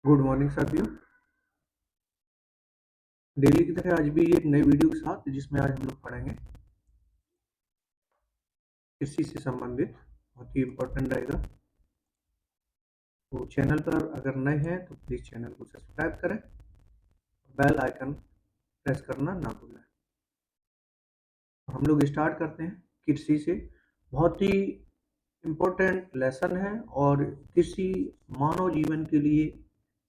Good morning साथियों। Daily की तरह आज भी एक नई वीडियो के साथ जिसमें आज हम लोग पढ़ेंगे कृषि से संबंधित बहुत ही इम्पोर्टेंट रहेगा। तो चैनल पर अगर नए हैं तो प्लीज़ चैनल को सब्सक्राइब करें, बेल आइकन प्रेस करना ना भूलें। हम लोग स्टार्ट करते हैं कृषि से। बहुत ही इम्पोर्टेंट लेसन है और कृषि मानव जीवन के लिए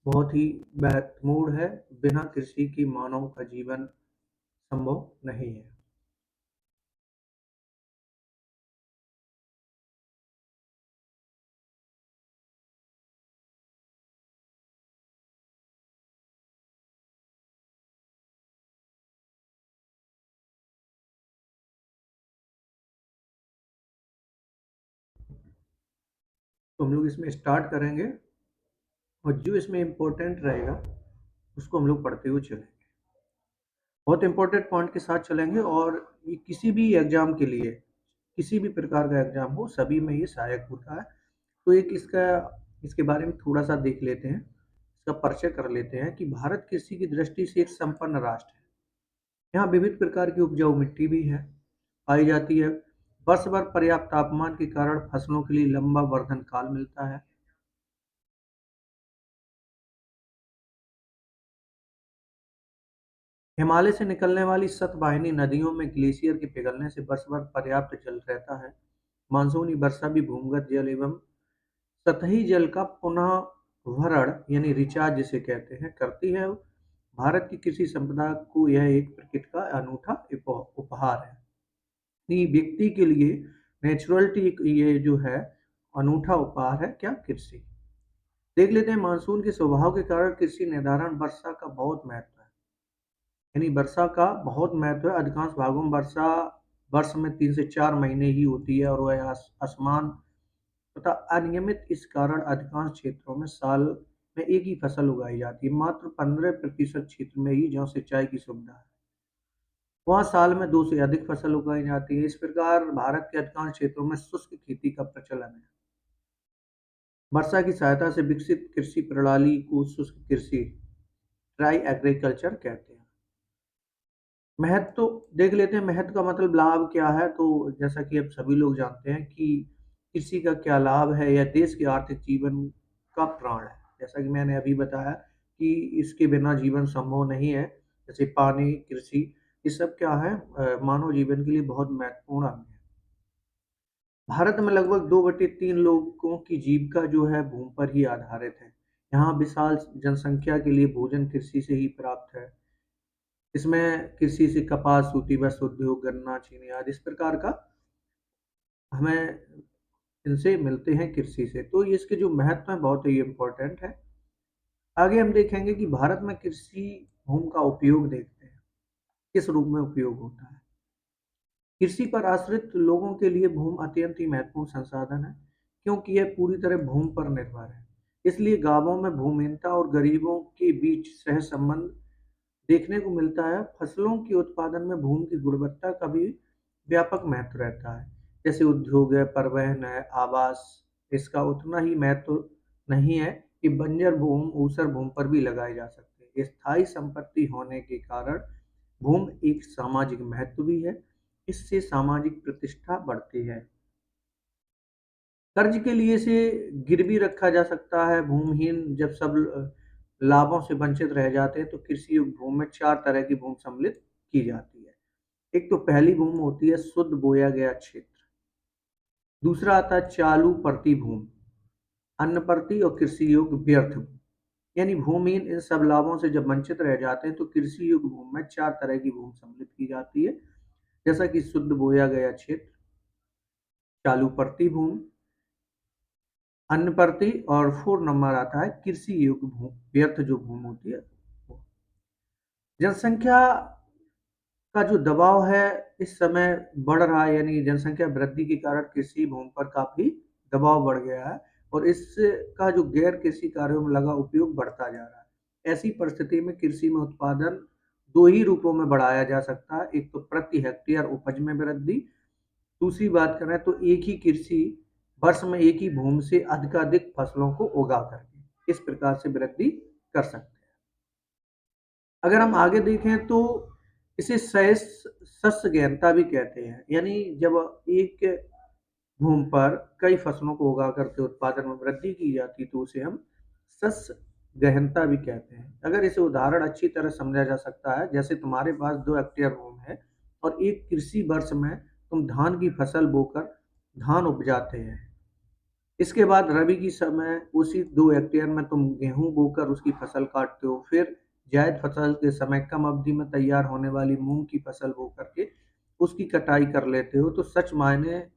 बहुत ही महत्वपूर्ण है। बिना कृषि की मानव का जीवन संभव नहीं है। तो हम लोग इसमें स्टार्ट करेंगे और जो इसमें इम्पोर्टेंट रहेगा उसको हम लोग पढ़ते हुए चलेंगे। बहुत इम्पोर्टेंट पॉइंट के साथ चलेंगे और ये किसी भी एग्जाम के लिए, किसी भी प्रकार का एग्जाम हो, सभी में ये सहायक होता है। तो एक इसके बारे में थोड़ा सा देख लेते हैं, इसका परिचय कर लेते हैं कि भारत कृषि की दृष्टि से एक संपन्न राष्ट्र है। यहाँ विविध प्रकार की उपजाऊ मिट्टी भी है पाई जाती है। वर्ष भर पर्याप्त तापमान के कारण फसलों के लिए लंबा वर्धन काल मिलता है। हिमालय से निकलने वाली सतवाहिनी नदियों में ग्लेशियर के पिघलने से वर्ष भर पर्याप्त जल रहता है। मानसूनी वर्षा भी भूमिगत जल एवं सतही जल का पुनः भरण यानी रिचार्ज जिसे कहते हैं करती है। भारत की कृषि संपदा को यह एक प्रकृति का अनूठा उपहार है। ये व्यक्ति के लिए नेचुरलिटी ये जो है अनूठा उपहार है क्या कृषि। देख लेते हैं मानसून के स्वभाव के कारण कृषि निर्धारण वर्षा का बहुत महत्व है। यानी वर्षा का बहुत महत्व है। अधिकांश भागों में वर्षा वर्ष में 3 से 4 महीने ही होती है और वह असमान तथा अनियमित इस कारण अधिकांश क्षेत्रों में साल में एक ही फसल उगाई जाती है। मात्र 15% क्षेत्र में ही जहाँ सिंचाई की सुविधा है, वहाँ साल में दो से अधिक फसल उगाई जाती है। इस प्रकार भारत के अधिकांश क्षेत्रों में शुष्क खेती का प्रचलन है। वर्षा की सहायता से विकसित कृषि प्रणाली को शुष्क कृषि ड्राई एग्रीकल्चर कहते हैं। महत्व तो देख लेते हैं, महत्व का मतलब लाभ क्या है। तो जैसा कि अब सभी लोग जानते हैं कि कृषि का क्या लाभ है, या देश के आर्थिक जीवन का प्राण है। जैसा कि मैंने अभी बताया कि इसके बिना जीवन संभव नहीं है। जैसे पानी, कृषि, ये सब क्या है, मानव जीवन के लिए बहुत महत्वपूर्ण अंग है। भारत में लगभग 2/3 लोगों की जीविका जो है भूमि पर ही आधारित है। यहाँ विशाल जनसंख्या के लिए भोजन कृषि से ही प्राप्त है। इसमें कृषि से कपास, सूती वस्त्र उद्योग, गन्ना, चीनी आदि इस प्रकार का हमें इनसे मिलते हैं कृषि से। तो इसके जो महत्व है बहुत ही इम्पोर्टेंट है। आगे हम देखेंगे कि भारत में कृषि भूमि का उपयोग देखते हैं, किस रूप में उपयोग होता है। कृषि पर आश्रित लोगों के लिए भूमि अत्यंत ही महत्वपूर्ण संसाधन है, क्योंकि यह पूरी तरह भूमि पर निर्भर है। इसलिए गांवों में भूमिहीनता और गरीबों के बीच सह संबंध देखने को मिलता है। फसलों के उत्पादन में भूमि की गुणवत्ता का भी व्यापक महत्व रहता है। जैसे उद्योग है, परिवहन है, आवास, इसका उतना ही महत्व नहीं है कि बंजर भूमि ऊसर भूमि पर भी लगाए जा सकते हैं। स्थायी संपत्ति होने के कारण भूमि एक सामाजिक महत्व भी है। इससे सामाजिक प्रतिष्ठा बढ़ती है। कर्ज के लिए इसे गिरवी रखा जा सकता है। भूमिहीन जब सब लाभों से वंचित रह जाते हैं तो कृषि भूमि में 4 तरह की भूमि सम्मिलित की जाती है। एक तो पहली भूमि होती है शुद्ध बोया गया क्षेत्र। दूसरा आता है चालू प्रति भूमि, अन्न प्रति और कृषि योग्य व्यर्थ भूमि। यानी भूमिहीन इन सब लाभों से जब वंचित रह जाते हैं तो कृषि योग्य भूमि में 4 तरह की भूमि सम्मिलित की जाती है। जैसा कि शुद्ध बोया गया क्षेत्र, चालू प्रति भूमि, अन्न प्रति, और 4 नंबर आता है कृषि योग्य भूमि व्यर्थ जो भूमि होती है वो। जनसंख्या का जो दबाव है इस समय बढ़ रहा है, यानी जनसंख्या वृद्धि के कारण कृषि भूमि पर काफी दबाव बढ़ गया है और इसका जो गैर कृषि कार्यों में लगा उपयोग बढ़ता जा रहा है। ऐसी परिस्थिति में कृषि में उत्पादन दो ही रूपों में बढ़ाया जा सकता है। एक तो प्रति हेक्टेयर उपज में वृद्धि, दूसरी बात करें तो एक ही कृषि वर्ष में एक ही भूमि से अधिकाधिक फसलों को उगा करके। इस प्रकार से वृद्धि कर सकते हैं। अगर हम आगे देखें तो इसे सस्य गहनता भी कहते हैं, यानी जब एक भूमि पर कई फसलों को उगा करके उत्पादन में वृद्धि की जाती तो उसे हम सस्य गहनता भी कहते हैं। अगर इसे उदाहरण अच्छी तरह समझा जा सकता है, जैसे तुम्हारे पास 2 हेक्टेयर भूमि है और एक कृषि वर्ष में तुम धान की फसल बोकर धान उपजाते हैं। इसके बाद रबी की समय उसी 2 हेक्टेयर में तुम गेहूं बोकर उसकी फसल काटते हो। फिर जायद फसल के समय कम अवधि में तैयार होने वाली मूंग की फसल बो करके उसकी कटाई कर लेते हो। तो सच मायने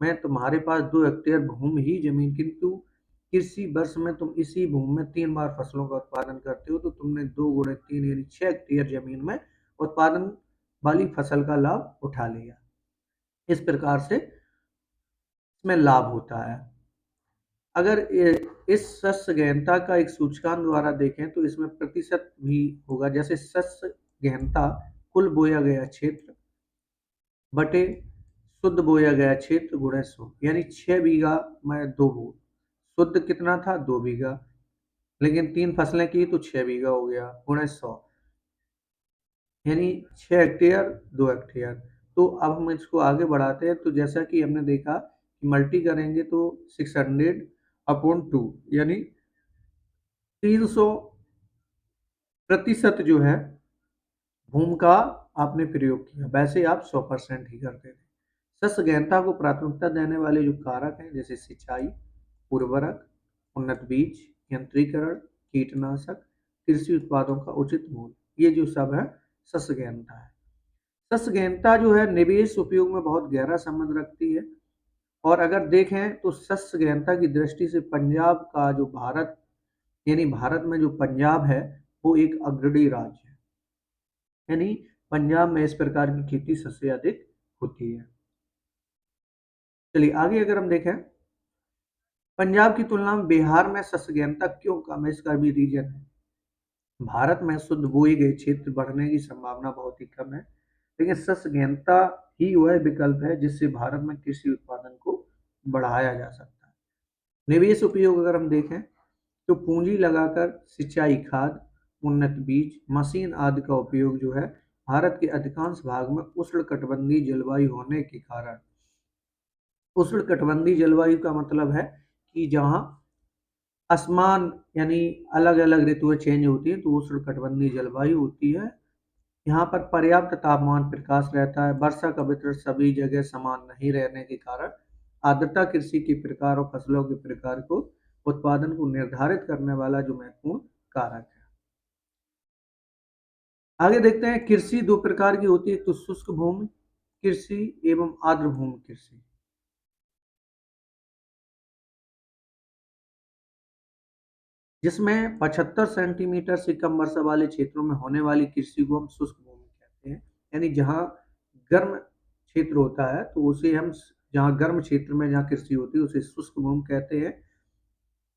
में तुम्हारे पास 2 हेक्टेयर भूमि ही जमीन, किंतु कृषि वर्ष में तुम इसी भूमि में 3 बार फसलों का उत्पादन करते हो। तो तुमने 2 गुणे 3 यानी 6 हेक्टेयर जमीन में उत्पादन वाली फसल का लाभ उठा लिया। इस प्रकार से इसमें लाभ होता है। अगर इस शस्य गहनता का एक सूचकांक द्वारा देखें तो इसमें प्रतिशत भी होगा, जैसे शस्य गहनता कुल बोया गया क्षेत्र बटे शुद्ध बोया गया क्षेत्र गुणे 100, यानी 6 बीघा में 2 बोर। शुद्ध कितना था? 2 बीघा, लेकिन 3 फसलें की तो 6 बीघा हो गया, गुणे 100 यानी 6 हेक्टेयर 2 हेक्टेयर। तो अब हम इसको आगे बढ़ाते हैं, तो जैसा कि हमने देखा कि मल्टी करेंगे तो 600/2 यानी 300% जो है भूमि का आपने प्रयोग किया। वैसे आप 100% ही करते थे। सस्य गहनता को प्राथमिकता देने वाले जो कारक हैं, जैसे सिंचाई, उर्वरक, उन्नत बीज, यंत्रीकरण, कीटनाशक, कृषि उत्पादों का उचित मूल्य, ये जो सब है सस्य गहनता है। सस्य गहनता जो है निवेश उपयोग में बहुत गहरा संबंध रखती है। और अगर देखें तो सस्य गहनता की दृष्टि से पंजाब का जो भारत, यानी भारत में जो पंजाब है वो एक अग्रणी राज्य है, यानी पंजाब में इस प्रकार की खेती सबसे अधिक होती है। चलिए आगे अगर हम देखें, पंजाब की तुलना में बिहार में सस्य गहनता क्यों कम है, इसका भी रीजन है। भारत में शुद्ध बोए गए क्षेत्र बढ़ने की संभावना बहुत ही कम है, लेकिन सस्य गहनता ही वह विकल्प है जिससे भारत में कृषि उत्पादन को बढ़ाया जा सकता है। निवेश उपयोग अगर हम देखें तो पूंजी लगाकर सिंचाई, खाद, उन्नत बीज, मशीन आदि का उपयोग जो है भारत के अधिकांश भाग में उष्णकटिबंधीय जलवायु होने के कारण, उष्णकटिबंधीय जलवायु का मतलब है कि जहाँ आसमान यानी अलग अलग ऋतुएं चेंज होती हैं तो उष्णकटिबंधीय जलवायु होती है। यहाँ पर पर्याप्त तापमान, प्रकाश रहता है। वर्षा का वितरण सभी जगह समान नहीं रहने के कारण आर्द्रता कृषि के प्रकार और फसलों के प्रकार को उत्पादन को निर्धारित करने वाला जो महत्वपूर्ण कारक है। आगे देखते हैं, कृषि 2 प्रकार की होती है, तो शुष्क भूमि कृषि एवं आर्द्र भूमि कृषि। जिसमें 75 सेंटीमीटर से कम वर्षा वाले क्षेत्रों में होने वाली कृषि को हम शुष्क भूमि कहते हैं। यानी जहाँ गर्म क्षेत्र होता है तो उसे हम, जहाँ गर्म क्षेत्र में जहाँ कृषि होती है उसे शुष्क भूमि कहते हैं।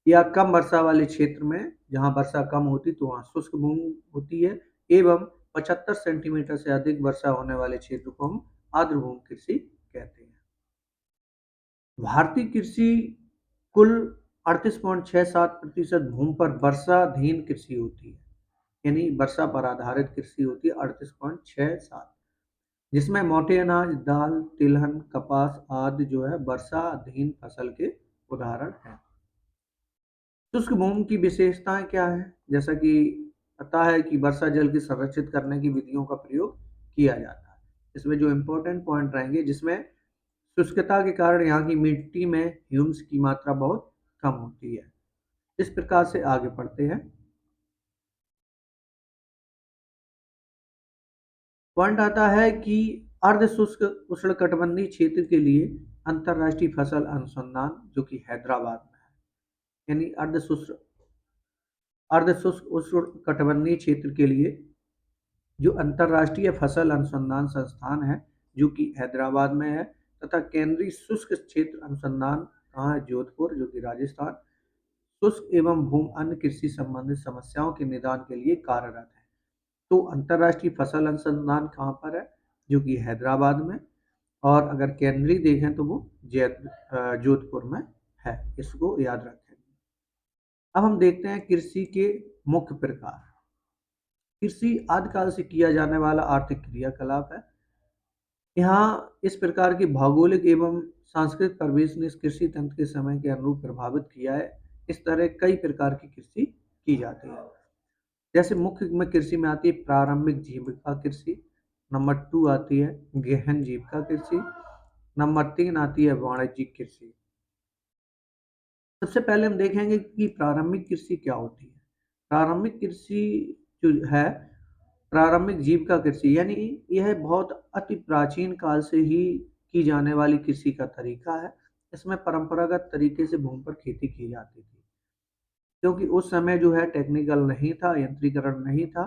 या कम वर्षा वाले क्षेत्र में जहाँ वर्षा कम होती तो वहाँ शुष्क भूमि होती है। एवं 75 सेंटीमीटर से अधिक वर्षा होने वाले क्षेत्र को हम आर्द्र भूमि कृषि कहते हैं। भारतीय कृषि कुल 38.67% भूमि पर वर्षाधीन कृषि होती है, यानी वर्षा पर आधारित कृषि होती है 38.67, जिसमें मोटे अनाज, दाल, तिलहन, कपास आदि जो है वर्षाधीन फसल के उदाहरण हैं। शुष्क भूमि की विशेषताएं क्या है? जैसा कि पता है कि वर्षा जल की संरक्षित करने की विधियों का प्रयोग किया जाता है। इसमें जो इम्पोर्टेंट पॉइंट रहेंगे, जिसमें शुष्कता के कारण यहाँ की मिट्टी में ह्यूम्स की मात्रा बहुत कम होती है। इस प्रकार से आगे बढ़ते हैं। पॉइंट आता है कि अर्ध शुष्क उष्णकटिबंधीय क्षेत्र के लिए अंतर्राष्ट्रीय फसल अनुसंधान, जो कि हैदराबाद में है, यानी अर्ध शुष्क उष्णकटिबंधीय क्षेत्र के लिए जो अंतर्राष्ट्रीय फसल अनुसंधान संस्थान है जो कि हैदराबाद में है, तथा केंद्रीय शुष्क क्षेत्र अनुसंधान कहाँ है? जोधपुर, जो कि राजस्थान, शुष्क एवं भूमि अन्य कृषि संबंधित समस्याओं के निदान के लिए कार्यरत है। तो अंतर्राष्ट्रीय फसल अनुसंधान कहाँ पर है? जो कि हैदराबाद में। और अगर केंद्रीय देखें तो वो जोधपुर में है। इसको याद रखें। अब हम देखते हैं कृषि के मुख्य प्रकार। कृषि आदिकाल से किया जाने वाला आर्थिक क्रियाकलाप है। यहाँ इस प्रकार की भौगोलिक एवं सांस्कृतिक परिवेश ने इस कृषि तंत्र के समय के अनुरूप प्रभावित किया है। इस तरह कई प्रकार की कृषि की जाती है। जैसे मुख्य में कृषि में आती है प्रारंभिक जीविका कृषि, नंबर 2 आती है गहन जीविका कृषि, नंबर 3 आती है वाणिज्यिक कृषि। सबसे पहले हम देखेंगे कि प्रारंभिक कृषि क्या होती है। प्रारंभिक कृषि जो है, प्रारंभिक जीविका कृषि यानी यह बहुत अति प्राचीन काल से ही की जाने वाली कृषि का तरीका है। इसमें परंपरागत तरीके से भूमि पर खेती की जाती थी, क्योंकि उस समय जो है टेक्निकल नहीं था, यंत्रीकरण नहीं था।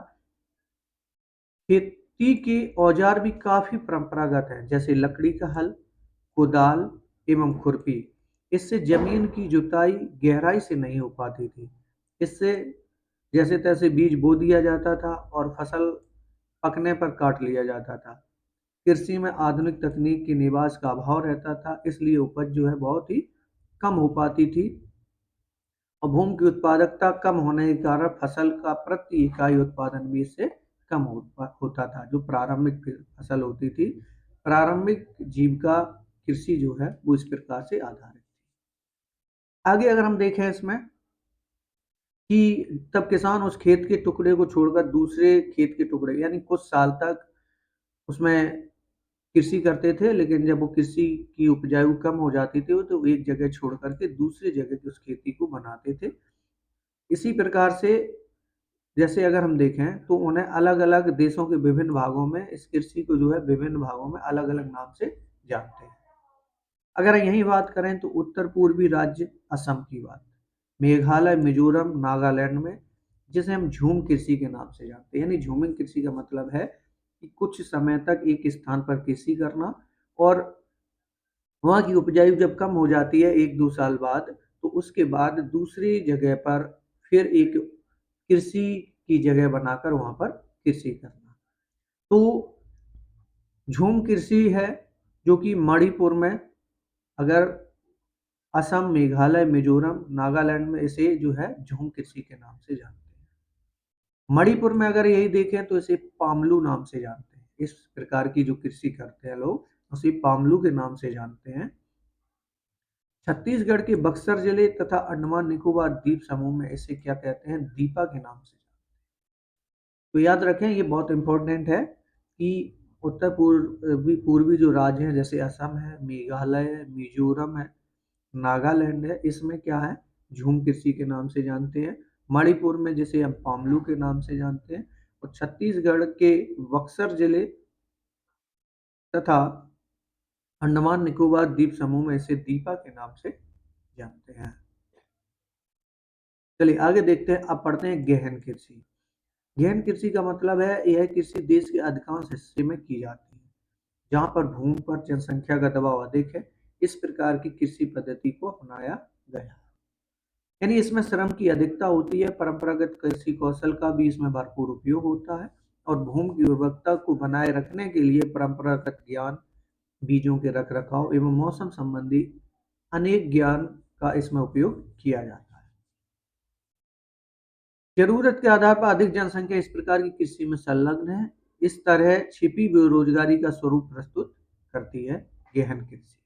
खेती के औजार भी काफी परंपरागत हैं, जैसे लकड़ी का हल, कुदाल एवं खुरपी। इससे जमीन की जुताई गहराई से नहीं हो पाती थी। इससे जैसे तैसे बीज बो दिया जाता था और फसल पकने पर काट लिया जाता था। कृषि में आधुनिक तकनीक के निवास का अभाव रहता था, इसलिए उपज जो है बहुत ही कम हो पाती थी और भूमि की उत्पादकता कम होने के कारण फसल का प्रति इकाई उत्पादन भी इससे कम होता था। जो प्रारंभिक फसल होती थी, प्रारंभिक जीविका कृषि जो है वो इस प्रकार से आधारित। आगे अगर हम देखें इसमें कि तब किसान उस खेत के टुकड़े को छोड़कर दूसरे खेत के टुकड़े यानी कुछ साल तक उसमें कृषि करते थे, लेकिन जब वो कृषि की उपजाऊ कम हो जाती थी तो एक जगह छोड़ करके दूसरी जगह की उस खेती को बनाते थे। इसी प्रकार से जैसे अगर हम देखें तो उन्हें अलग-अलग देशों के विभिन्न भागों में इस कृषि को जो है विभिन्न भागों में अलग-अलग नाम से जानते हैं। अगर यही बात करें तो उत्तर पूर्वी राज्य असम की बात, मेघालय, मिजोरम, नागालैंड में जिसे हम झूम कृषि के नाम से जानते हैं। यानी झूमिंग कृषि का मतलब है कि कुछ समय तक एक स्थान पर कृषि करना और वहाँ की उपजाऊ जब कम हो जाती है 1-2 साल बाद, तो उसके बाद दूसरी जगह पर फिर एक कृषि की जगह बनाकर वहाँ पर कृषि करना। तो झूम कृषि है जो कि मणिपुर में, अगर असम, मेघालय, मिजोरम, नागालैंड में इसे जो है झूम कृषि के नाम से जानते हैं। मणिपुर में अगर यही देखें तो इसे पामलू नाम से जानते हैं। इस प्रकार की जो कृषि करते हैं लोग उसे पामलू के नाम से जानते हैं। छत्तीसगढ़ के बक्सर जिले तथा अंडमान निकोबार द्वीप समूह में इसे क्या कहते हैं, दीपा के नाम से। तो याद रखें ये बहुत इंपॉर्टेंट है कि उत्तर पूर्वी पूर्वी जो राज्य हैं जैसे असम है, मेघालय है, मिजोरम है, नागालैंड है, इसमें क्या है झूम कृषि के नाम से जानते हैं। मणिपुर में जिसे हम पामलू के नाम से जानते हैं और छत्तीसगढ़ के बक्सर जिले तथा अंडमान निकोबार द्वीप समूह में इसे दीपा के नाम से जानते हैं। चलिए आगे देखते हैं। अब पढ़ते हैं गहन कृषि। गहन कृषि का मतलब है यह कृषि देश के अधिकांश हिस्से में की जाती है जहाँ पर भूमि पर जनसंख्या का दबाव अधिक है। इस प्रकार की कृषि पद्धति को अपनाया गया, यानी इसमें श्रम की अधिकता होती है। परंपरागत कृषि कौशल का भी इसमें भरपूर उपयोग होता है और भूमि की उर्वरकता को बनाए रखने के लिए परंपरागत ज्ञान, बीजों के रखरखाव एवं मौसम संबंधी अनेक ज्ञान का इसमें उपयोग किया जाता है। जरूरत के आधार पर अधिक जनसंख्या इस प्रकार की कृषि में संलग्न है। इस तरह छिपी बेरोजगारी का स्वरूप प्रस्तुत करती है गहन कृषि।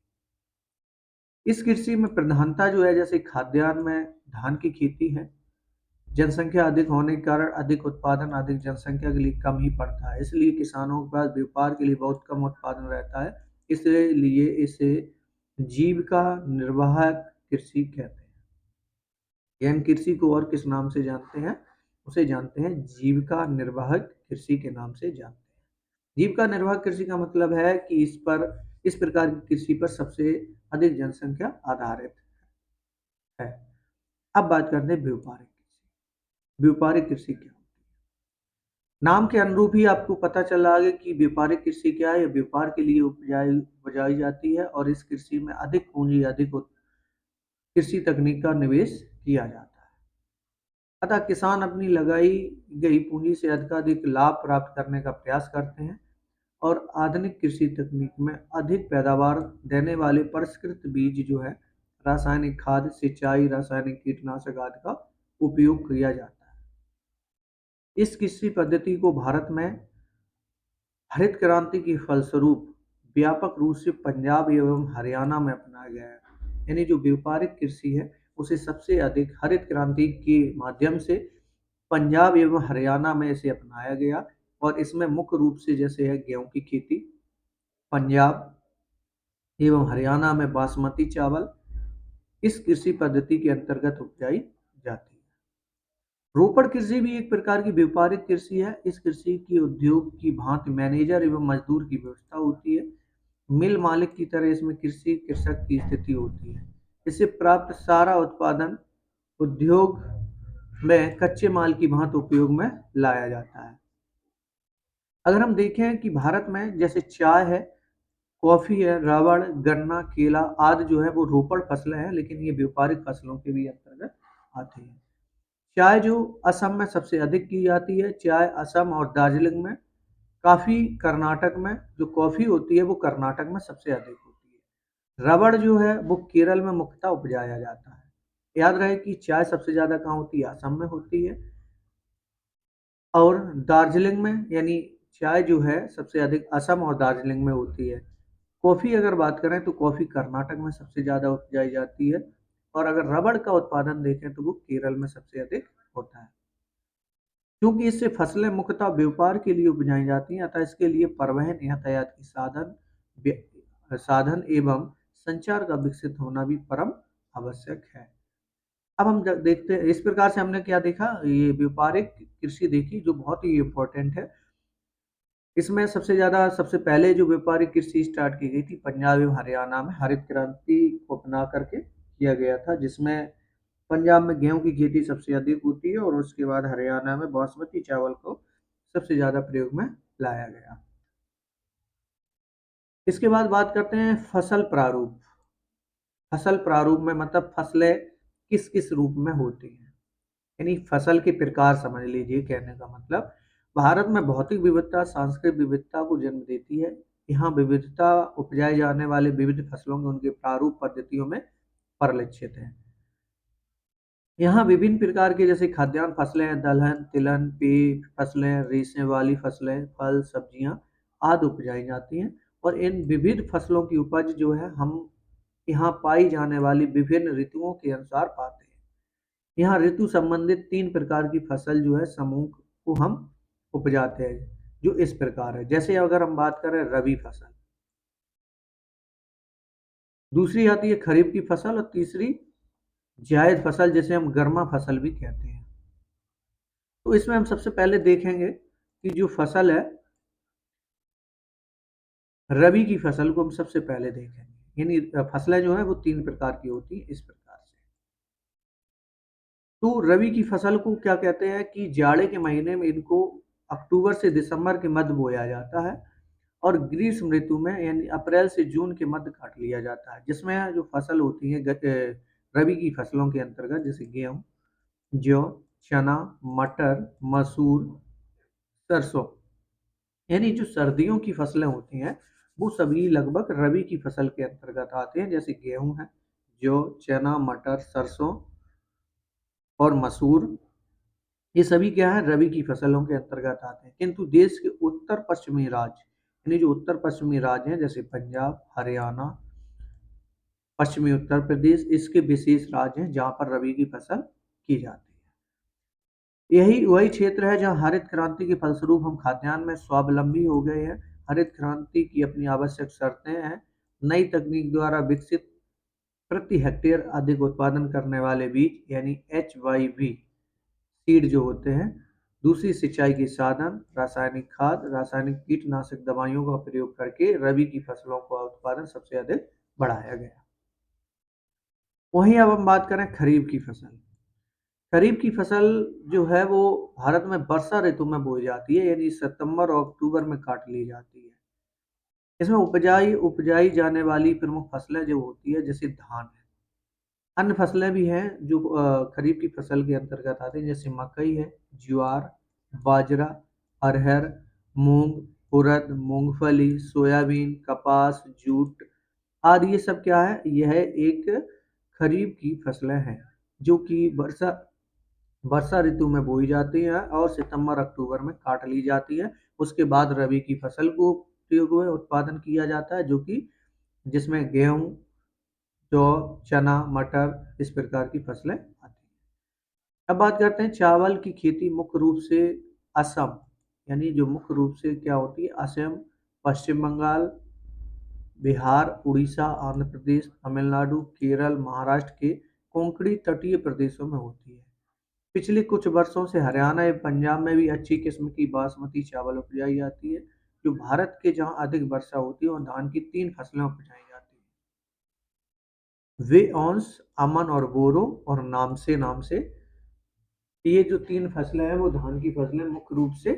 इस कृषि में प्रधानता जो है जैसे खाद्यान्न में धान की खेती है। जनसंख्या अधिक होने के कारण अधिक उत्पादन अधिक जनसंख्या के लिए कम ही पड़ता है, इसलिए किसानों के पास व्यापार के लिए बहुत कम उत्पादन रहता है। इसलिए इसे जीविका निर्वाह कृषि कहते हैं। गहन कृषि को और किस नाम से जानते हैं, उसे जानते हैं जीविका निर्वाहक कृषि के नाम से जानते हैं। जीविका निर्वाह कृषि का मतलब है कि इस प्रकार की कृषि पर सबसे अधिक जनसंख्या आधारित है। अब बात करते हैं व्यापारिक कृषि। व्यापारिक कृषि क्या होती है? नाम के अनुरूप ही आपको पता चला है कि व्यापारिक कृषि क्या है। यह व्यापार के लिए उपजाई जाती है और इस कृषि में अधिक पूंजी कृषि तकनीक का निवेश किया जाता है। अतः किसान अपनी लगाई गई पूंजी से अधिकाधिक लाभ प्राप्त करने का प्रयास करते हैं और आधुनिक कृषि तकनीक में अधिक पैदावार देने वाले परिष्कृत बीज जो है, रासायनिक खाद, सिंचाई, रासायनिक कीटनाशक आदि का उपयोग किया जाता है। इस कृषि पद्धति को भारत में हरित क्रांति के फलस्वरूप व्यापक रूप से पंजाब एवं हरियाणा में अपनाया गया है। यानी जो व्यापारिक कृषि है उसे सबसे अधिक हरित क्रांति के माध्यम से पंजाब एवं हरियाणा में इसे अपनाया गया और इसमें मुख्य रूप से जैसे है गेहूं की खेती पंजाब एवं हरियाणा में बासमती चावल इस कृषि पद्धति के अंतर्गत उपजाई जाती है। रोपड़ कृषि भी एक प्रकार की व्यापारिक कृषि है। इस कृषि की उद्योग की भांति मैनेजर एवं मजदूर की व्यवस्था होती है। मिल मालिक की तरह इसमें कृषि कृषक की स्थिति होती है। इससे प्राप्त सारा उत्पादन उद्योग में कच्चे माल की भांति उपयोग में लाया जाता है। अगर हम देखें कि भारत में जैसे चाय है, कॉफी है, रबड़, गन्ना, केला आदि जो है वो रोपड़ फसलें हैं, लेकिन ये व्यापारिक फसलों के भी अंतर्गत आती हैं। चाय जो असम में सबसे अधिक की जाती है, चाय असम और दार्जिलिंग में, काफी कर्नाटक में, जो कॉफी होती है वो कर्नाटक में सबसे अधिक होती है। रबड़ जो है वो केरल में मुख्यतः उपजाया जाता है। याद रहे कि चाय सबसे ज्यादा कहाँ होती है, असम में होती है और दार्जिलिंग में, यानी चाय जो है सबसे अधिक असम और दार्जिलिंग में होती है। कॉफी अगर बात करें तो कॉफी कर्नाटक में सबसे ज्यादा उपजाई जाती है और अगर रबड़ का उत्पादन देखें तो वो केरल में सबसे अधिक होता है। क्योंकि इससे फसलें मुख्यतः व्यापार के लिए उपजाई जाती हैं, अतः इसके लिए परिवहन यातायात की साधन एवं संचार का विकसित होना भी परम आवश्यक है। अब हम देखते हैं इस प्रकार से हमने क्या देखा, ये व्यापारिक कृषि देखी जो बहुत ही इम्पोर्टेंट है। इसमें सबसे ज्यादा सबसे पहले जो व्यापारिक कृषि स्टार्ट की गई थी पंजाब एवं हरियाणा में हरित क्रांति को अपना करके किया गया था, जिसमें पंजाब में गेहूं की खेती सबसे अधिक होती है और उसके बाद हरियाणा में बासमती चावल को सबसे ज्यादा प्रयोग में लाया गया। इसके बाद बात करते हैं फसल प्रारूप। फसल प्रारूप में मतलब फसलें किस किस रूप में होती हैं, यानी फसल के प्रकार समझ लीजिए। कहने का मतलब भारत में भौतिक विविधता सांस्कृतिक विविधता को जन्म देती है। यहाँ विविधता उपजाए जाने वाले विविध फसलों के उनके प्रारूप पद्धतियों में परिलक्षित है। यहाँ विभिन्न प्रकार के जैसे खाद्यान्न फसलें, दलहन, तिलहन, पेय फसलें, रेशे वाली फसलें, फल, सब्जियां आदि उपजाई जाती हैं और इन विविध फसलों की उपज जो है हम यहाँ पाई जाने वाली विभिन्न ऋतुओं के अनुसार पाते हैं। यहाँ ऋतु संबंधित 3 प्रकार की फसल जो है समूह को हम उपजाते हैं, जो इस प्रकार है। जैसे अगर हम बात करें रबी फसल, दूसरी आती है खरीफ की फसल और तीसरी जायद फसल जिसे हम गर्मा फसल भी कहते हैं। तो इसमें हम सबसे पहले देखेंगे कि जो फसल है रबी की फसल को हम सबसे पहले देखेंगे। यानी फसलें जो है वो 3 प्रकार की होती हैं इस प्रकार से। तो रबी की फसल को क्या कहते हैं कि जाड़े के महीने में इनको अक्टूबर से दिसंबर के मध्य बोया जाता है और ग्रीष्म ऋतु में यानी अप्रैल से जून के मध्य काट लिया जाता है, जिसमें जो फसल होती है रबी की फसलों के अंतर्गत जैसे गेहूं, जौ, चना, मटर, मसूर, सरसों, यानी जो सर्दियों की फसलें होती हैं वो सभी लगभग रबी की फसल के अंतर्गत आते हैं। जैसे गेहूं है, जौ, चना, मटर, सरसों और मसूर, ये सभी क्या है रबी की फसलों के अंतर्गत आते हैं। किंतु देश के उत्तर पश्चिमी राज्य, यानी जो उत्तर पश्चिमी राज्य हैं जैसे पंजाब, हरियाणा, पश्चिमी उत्तर प्रदेश, इसके विशेष राज्य हैं जहाँ पर रबी की फसल की जाती है। यही वही क्षेत्र है जहाँ हरित क्रांति के फलस्वरूप हम खाद्यान्न में स्वावलंबी हो गए हैं। हरित क्रांति की अपनी आवश्यक शर्तें हैं। नई तकनीक द्वारा विकसित प्रति हेक्टेयर अधिक उत्पादन करने वाले बीज यानी HYV सीड जो होते हैं, दूसरी सिंचाई के साधन, रासायनिक खाद, रासायनिक कीटनाशक दवाइयों का प्रयोग करके रबी की फसलों का उत्पादन सबसे अधिक बढ़ाया गया। वहीं अब हम बात करें खरीफ की फसल। खरीफ की फसल जो है वो भारत में वर्षा ऋतु में बोई जाती है, यानी सितंबर और अक्टूबर में काट ली जाती है। इसमें उपजाई उपजाई जाने वाली प्रमुख फसलें जो होती है जैसे धान है। अन्य फसलें भी हैं जो खरीफ की फसल के अंतर्गत आती हैं, जैसे मकई है, ज्वार, बाजरा, अरहर, मूंग, उड़द, मूंगफली, सोयाबीन, कपास, जूट आदि। ये सब क्या है, यह एक खरीफ की फसलें हैं जो कि वर्षा वर्षा ऋतु में बोई जाती है और सितंबर अक्टूबर में काट ली जाती है। उसके बाद रबी की फसल को प्रयोग में उत्पादन किया जाता है, जो कि जिसमें गेहूं, जौ, चना, मटर इस प्रकार की फसलें आती हैं। अब बात करते हैं चावल की खेती मुख्य रूप से असम, यानी जो मुख्य रूप से क्या होती है, असम, पश्चिम बंगाल, बिहार, उड़ीसा, आंध्र प्रदेश, तमिलनाडु, केरल, महाराष्ट्र के कोंकणी तटीय प्रदेशों में होती है। पिछले कुछ वर्षों से हरियाणा एवं पंजाब में भी अच्छी किस्म की बासमती चावल उपजाई जाती है। जो भारत के जहां अधिक वर्षा होती है, वहां धान की 3 फसलें उपजाई जाती हैं। वे औंस, अमन और बोरो और नाम से ये जो 3 फसलें हैं, वो धान की फसलें मुख्य रूप से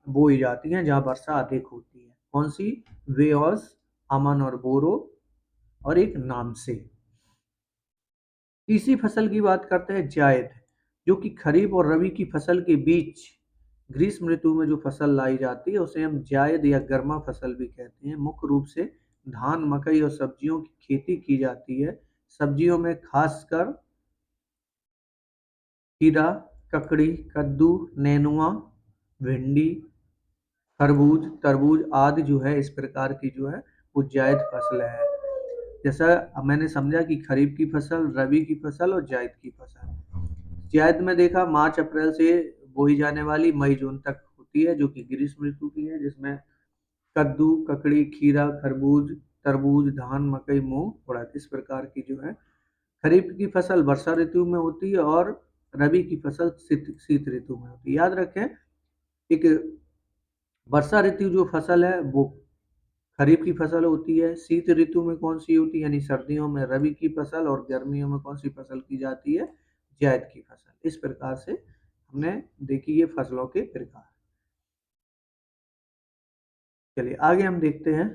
बोई जाती हैं, जहाँ वर्षा अधिक होती है। कौन सी? वेओस, अमन और बोरो और एक नाम से। तीसरी फसल की बात करते हैं जायद, जो कि खरीफ और रबी की फसल के बीच ग्रीष्म ऋतु में जो फसल लाई जाती है, उसे हम जायद या गर्मा फसल भी कहते हैं। मुख्य रूप से धान, मकई और सब्जियों की खेती की जाती है। सब्जियों में खासकर खीरा, ककड़ी, कद्दू, नेनुआ, भिंडी, खरबूज, तरबूज आदि जो है इस प्रकार की जो है वो जायद फसलें हैं। जैसा मैंने समझा कि खरीफ की फसल, रबी की फसल और जायद की फसल। जायद में देखा मार्च अप्रैल से बोई जाने वाली मई जून तक होती है, जो कि ग्रीष्म ऋतु की है, जिसमें कद्दू, ककड़ी, खीरा, खरबूज, तरबूज, धान, मकई, मूंग, उड़द इस प्रकार की जो है। खरीफ की फसल वर्षा ऋतु में होती है और रबी की फसल शीत ऋतु में होती है। याद रखें, एक वर्षा ऋतु जो फसल है वो खरीफ की फसल होती है। शीत ऋतु में कौन सी होती है, यानी सर्दियों में रबी की फसल, और गर्मियों में कौन सी फसल की जाती है, जायद की फसल। इस प्रकार से हमने देखी ये फसलों के प्रकार। चलिए आगे हम देखते हैं।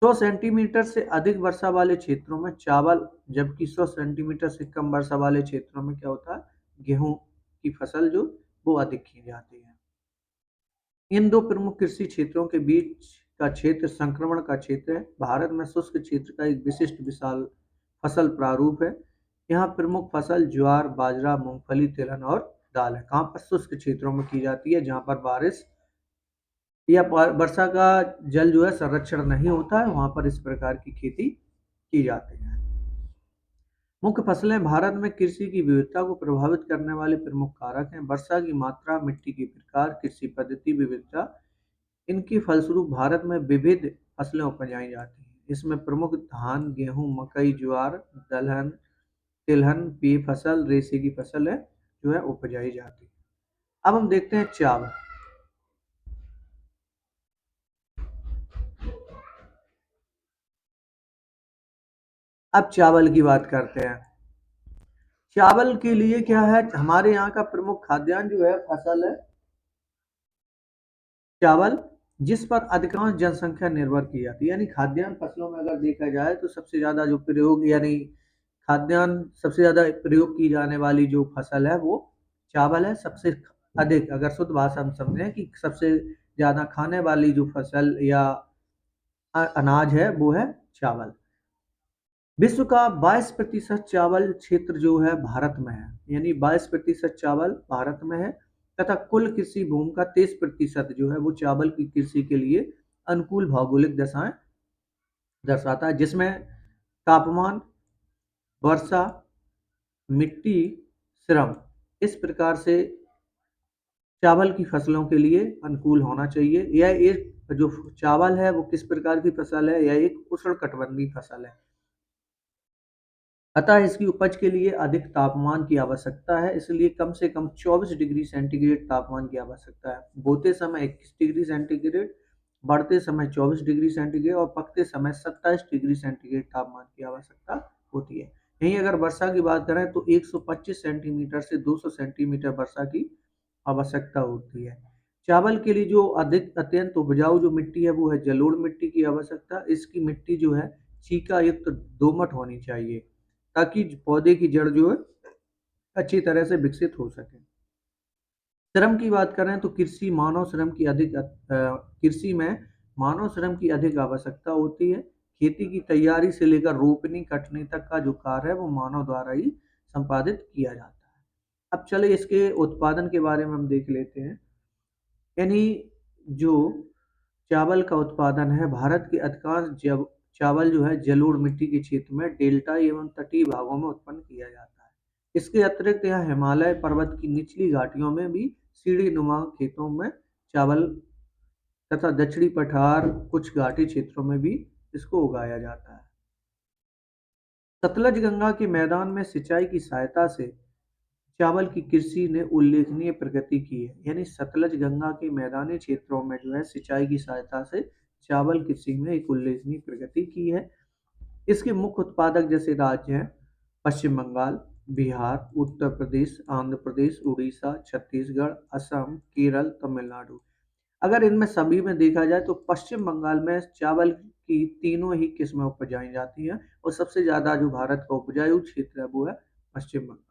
100 सेंटीमीटर से अधिक वर्षा वाले क्षेत्रों में चावल, जबकि 100 सेंटीमीटर से कम वर्षा वाले क्षेत्रों में क्या होता है, गेहूं की फसल जो वो अधिक की जाती है। इन दो प्रमुख कृषि क्षेत्रों के बीच का क्षेत्र संक्रमण का क्षेत्र है। भारत में शुष्क क्षेत्र का एक विशिष्ट विशाल फसल प्रारूप है। यहाँ प्रमुख फसल ज्वार, बाजरा, मूंगफली, तिलहन और दाल है। कहाँ पर? शुष्क क्षेत्रों में की जाती है, जहाँ पर बारिश या वर्षा का जल जो है संरक्षण नहीं होता है, वहां पर इस प्रकार की खेती की जाती है। मुख्य फसलें भारत में कृषि की विविधता को प्रभावित करने वाले प्रमुख कारक हैं। वर्षा की मात्रा, मिट्टी के प्रकार, कृषि पद्धति विविधता, इनके फलस्वरूप भारत में विविध फसलें उपजाई जाती हैं। इसमें प्रमुख धान, गेहूं, मकई, ज्वार, दलहन, तिलहन, पी फसल, रेशे की फसल है जो है उपजाई जाती है। अब हम देखते हैं चावल। अब चावल की बात करते हैं। चावल के लिए क्या है, हमारे यहाँ का प्रमुख खाद्यान्न जो है फसल है चावल, जिस पर अधिकांश जनसंख्या निर्भर की जाती है। यानी खाद्यान्न फसलों में अगर देखा जाए तो सबसे ज्यादा जो प्रयोग, यानी खाद्यान्न सबसे ज्यादा प्रयोग की जाने वाली जो फसल है वो चावल है। सबसे अधिक, अगर शुद्ध भाषा हम समझें, कि सबसे ज्यादा खाने वाली जो फसल या अनाज है वो है चावल। विश्व का 22% चावल क्षेत्र जो है भारत में है, यानी 22% चावल भारत में है। तथा कुल कृषि भूमि का 23% जो है वो चावल की कृषि के लिए अनुकूल भौगोलिक दशाएं दर्शाता है, जिसमें तापमान, वर्षा, मिट्टी, श्रम इस प्रकार से चावल की फसलों के लिए अनुकूल होना चाहिए। यह एक जो चावल है वो किस प्रकार की फसल है, यह एक उष्णकटिबंधीय फसल है। अतः इसकी उपज के लिए अधिक तापमान की आवश्यकता है, इसलिए कम से कम 24 डिग्री सेंटीग्रेड तापमान की आवश्यकता है। बोते समय 21 डिग्री सेंटीग्रेड, बढ़ते समय 24 डिग्री सेंटीग्रेड और पकते समय 27 डिग्री सेंटीग्रेड तापमान की आवश्यकता होती है। यहीं अगर वर्षा की बात करें तो 125 सेंटीमीटर से 200 सेंटीमीटर वर्षा की आवश्यकता होती है। चावल के लिए जो अधिक अत्यंत उपजाऊ जो मिट्टी है वो है जलोढ़ मिट्टी की आवश्यकता। इसकी मिट्टी जो है चीका युक्त दोमट होनी चाहिए, ताकि पौधे की जड़ जो है अच्छी तरह से विकसित हो सके। श्रम की बात करें तो कृषि मानव श्रम की अधिक कृषि में मानव श्रम की अधिक आवश्यकता होती है। खेती की तैयारी से लेकर रोपनी कटनी तक का जो कार्य है वो मानव द्वारा ही संपादित किया जाता है। अब चले इसके उत्पादन के बारे में हम देख लेते हैं। यानी जो चावल का उत्पादन है, भारत के अधिकांश चावल जो है जलोढ़ मिट्टी के क्षेत्र में डेल्टा एवं तटीय भागों में उत्पन्न किया जाता है। इसके अतिरिक्त यहाँ हिमालय पर्वत की निचली घाटियों में भी सीढ़ी नुमा खेतों में चावल तथा दक्षिणी पठार कुछ घाटी क्षेत्रों में भी इसको उगाया जाता है। सतलज गंगा के मैदान में सिंचाई की सहायता से चावल की कृषि ने उल्लेखनीय प्रगति की है। यानी सतलज गंगा के मैदानी क्षेत्रों में जो है सिंचाई की सहायता से चावल कृषि में एक उल्लेखनीय प्रगति की है। इसके मुख्य उत्पादक जैसे राज्य हैं पश्चिम बंगाल, बिहार, उत्तर प्रदेश, आंध्र प्रदेश, उड़ीसा, छत्तीसगढ़, असम, केरल, तमिलनाडु। अगर इनमें सभी में देखा जाए तो पश्चिम बंगाल में चावल की तीनों ही किस्में उपजाई जाती हैं और सबसे ज्यादा जो भारत का उपजाऊ क्षेत्र है वो है पश्चिम बंगाल।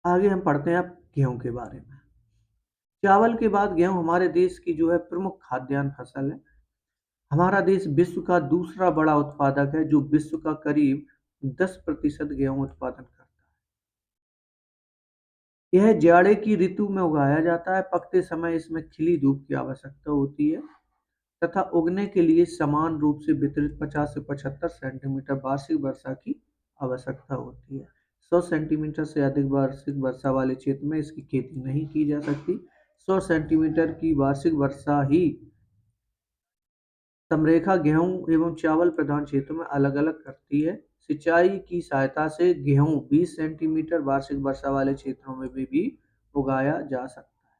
आगे हम पढ़ते हैं अब गेहूं के बारे में। चावल के बाद गेहूं हमारे देश की जो है प्रमुख खाद्यान्न फसल है। हमारा देश विश्व का दूसरा बड़ा उत्पादक है जो विश्व का करीब 10% गेहूं उत्पादन करता है। यह जाड़े की ऋतु में उगाया जाता है। पकते समय इसमें खिली धूप की आवश्यकता होती है तथा उगने के लिए समान रूप से वितरित 50 से 75 सेंटीमीटर वार्षिक वर्षा की आवश्यकता होती है। 100 सेंटीमीटर से अधिक वार्षिक वर्षा वाले क्षेत्र में इसकी खेती नहीं की जा सकती। 100 सेंटीमीटर की वार्षिक वर्षा ही समरेखा गेहूं एवं चावल प्रधान क्षेत्रों में अलग अलग करती है। सिंचाई की सहायता से गेहूं 20 सेंटीमीटर वार्षिक वर्षा वाले क्षेत्रों में भी उगाया जा सकता है।